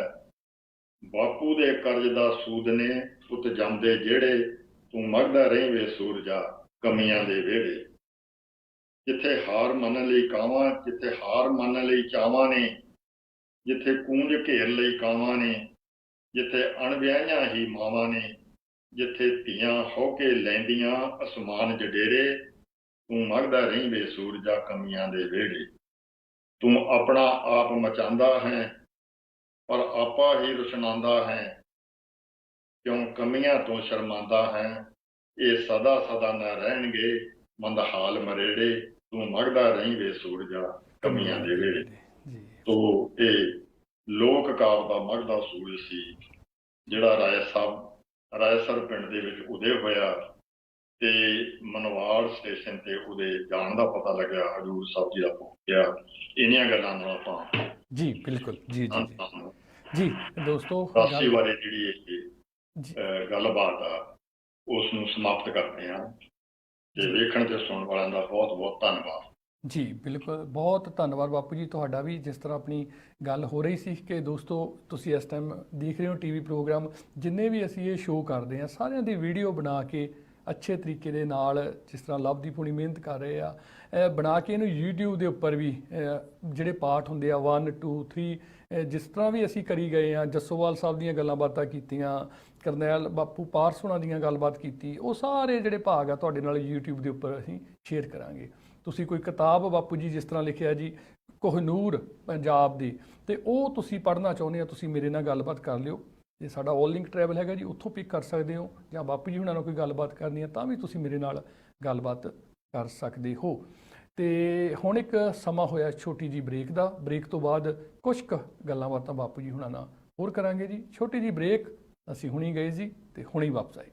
ਬਾਪੂ ਦੇ ਕਰਜ਼ ਦਾ ਸੂਦ ਨੇ ਪੁੱਤ ਜੰਮਦੇ ਜਿਹੜੇ, ਤੂੰ ਮਘਦਾ ਰਹੀਂ ਵੇ ਸੂਰਜਾ ਕਮੀਆਂ ਦੇ ਵਿਹੜੇ। ਜਿੱਥੇ ਹਾਰ ਮੰਨਣ ਲਈ ਕਾਵਾਂ, ਜਿੱਥੇ ਹਾਰ ਮੰਨਣ ਲਈ ਚਾਵਾਂ ਨੇ, ਜਿੱਥੇ ਕੂੰਜ ਘੇਰ ਲਈ ਕਾਵਾਂ ਨੇ, ਜਿੱਥੇ ਅਣਵਿਆਹੀਆਂ ਹੀ ਮਾਵਾਂ ਨੇ, ਜਿੱਥੇ ਧੀਆਂ ਹੋ ਕੇ ਲੈਂਦੀਆਂ ਅਸਮਾਨ ਜਡੇਰੇ, ਤੂੰ ਮਘਦਾ ਰਹੀਂ ਵੇ ਸੂਰਜਾ ਕਮੀਆਂ ਦੇ ਵਿਹੜੇ। ਤੂੰ ਆਪਣਾ ਆਪ ਮਚਾਂਦਾ ਹੈ ਪਰ ਆਪਾ ਹੀ ਰੁਸ਼ਨਾਂਦਾ ਹੈ, ਕਿਉਂ ਕਮੀਆਂ ਤੋਂ ਸ਼ਰਮਾਂਦਾ ਹੈ, ਇਹ ਸਦਾ ਸਦਾ ਨਾ ਰਹਿਣਗੇ ਮੰਦਹਾਲ ਮਰੇੜੇ, ਤੂੰ ਮਘਦਾ ਰਹੀਂ ਵੇ ਸੂਰਜਾ ਕਮੀਆਂ ਦੇ ਵਿਹੜੇ। ਤੋ ਇਹ ਲੋਕ ਕਾਵਿ ਦਾ ਮਘਦਾ ਸੂਰਜ ਸੀ ਜਿਹੜਾ ਰਾਏਸਰ ਪਿੰਡ ਦੇ ਵਿੱਚ ਉਦੇ ਹੋਇਆ ਤੇ ਮਨਵਾੜ ਸਟੇਸ਼ਨ ਤੇ ਉਹਦੇ ਜਾਣ ਦਾ ਪਤਾ ਲੱਗਿਆ, ਹਜੂਰ ਸਾਹਿਬ ਜੀ ਦਾ ਪਹੁੰਚਿਆ। ਇੰਨੀਆਂ ਗੱਲਾਂ ਨਾਲ ਆਪਾਂ ਜੀ ਬਿਲਕੁਲ ਜੀ ਜੀ ਜੀ ਦੋਸਤੋ ਰਾਸ਼ੀ ਬਾਰੇ ਜਿਹੜੀ ਇਹ ਗੱਲਬਾਤ ਆ ਉਸ ਨੂੰ ਸਮਾਪਤ ਕਰਦੇ ਹਾਂ ਤੇ ਵੇਖਣ ਤੇ ਸੁਣਨ ਵਾਲਿਆਂ ਦਾ ਬਹੁਤ ਬਹੁਤ ਧੰਨਵਾਦ ਜੀ। ਬਿਲਕੁਲ ਬਹੁਤ ਧੰਨਵਾਦ ਬਾਪੂ ਜੀ ਤੁਹਾਡਾ ਵੀ। ਜਿਸ ਤਰ੍ਹਾਂ ਆਪਣੀ ਗੱਲ ਹੋ ਰਹੀ ਸੀ ਕਿ ਦੋਸਤੋ ਤੁਸੀਂ ਇਸ ਟਾਈਮ ਦੇਖ ਰਹੇ ਹੋ ਟੀਵੀ ਪ੍ਰੋਗਰਾਮ, ਜਿੰਨੇ ਵੀ ਅਸੀਂ ਇਹ ਸ਼ੋਅ ਕਰਦੇ ਹਾਂ ਸਾਰਿਆਂ ਦੀ ਵੀਡੀਓ ਬਣਾ ਕੇ ਅੱਛੇ ਤਰੀਕੇ ਦੇ ਨਾਲ, ਜਿਸ ਤਰ੍ਹਾਂ ਲਵਦੀਪ ਹੁਣੀ ਮਿਹਨਤ ਕਰ ਰਹੇ ਆ, ਬਣਾ ਕੇ ਇਹਨੂੰ YouTube ਦੇ ਉੱਪਰ ਵੀ ਜਿਹੜੇ ਪਾਠ ਹੁੰਦੇ ਆ 1 2 3 ਜਿਸ ਤਰ੍ਹਾਂ ਵੀ ਅਸੀਂ ਕਰੀ ਗਏ ਆ, ਜੱਸੋਵਾਲ ਸਾਹਿਬ ਦੀਆਂ ਗੱਲਾਂ ਬਾਤਾਂ ਕੀਤੀਆਂ, ਕਰਨੈਲ ਬਾਪੂ ਪਾਰਸ ਹੋਣਾ ਦੀਆਂ ਗੱਲਬਾਤ ਕੀਤੀ, ਉਹ ਸਾਰੇ ਜਿਹੜੇ ਭਾਗ ਆ ਤੁਹਾਡੇ ਨਾਲ YouTube ਦੇ ਉੱਪਰ ਅਸੀਂ ਸ਼ੇਅਰ ਕਰਾਂਗੇ। ਤੁਸੀਂ ਕੋਈ ਕਿਤਾਬ ਬਾਪੂ ਜੀ ਜਿਸ ਤਰ੍ਹਾਂ ਲਿਖਿਆ ਜੀ ਕੋਹਨੂਰ ਪੰਜਾਬ ਦੀ, ਤੇ ਉਹ ਤੁਸੀਂ ਪੜ੍ਹਨਾ ਚਾਹੁੰਦੇ ਆ, ਤੁਸੀਂ ਮੇਰੇ ਨਾਲ ਗੱਲਬਾਤ ਕਰ ਲਿਓ। ਜੇ ਸਾਡਾ ਆਲ ਲਿੰਕ ਟਰੈਵਲ ਹੈਗਾ ਜੀ, ਉੱਥੋਂ ਪਿਕ ਕਰ ਸਕਦੇ ਹੋ, ਜਾਂ ਬਾਪੂ ਜੀ ਹੁਣਾਂ ਨਾਲ ਕੋਈ ਗੱਲਬਾਤ ਕਰਨੀ ਹੈ ਤਾਂ ਵੀ ਤੁਸੀਂ ਮੇਰੇ ਨਾਲ ਗੱਲਬਾਤ ਕਰ ਸਕਦੇ ਹੋ। ਤੇ ਹੁਣ ਇੱਕ ਸਮਾਂ ਹੋਇਆ ਛੋਟੀ ਜੀ ਬ੍ਰੇਕ ਦਾ। ਬ੍ਰੇਕ ਤੋਂ ਬਾਅਦ ਕੁਝ ਕੁ ਗੱਲਾਂ ਬਾਤਾਂ ਬਾਪੂ ਜੀ ਹੁਣਾਂ ਨਾਲ ਹੋਰ ਕਰਾਂਗੇ ਜੀ। ਛੋਟੀ ਜੀ ਬ੍ਰੇਕ, ਅਸੀਂ ਹੁਣੀ ਗਏ ਜੀ ਤੇ ਹੁਣੀ ਵਾਪਸ ਆਏ।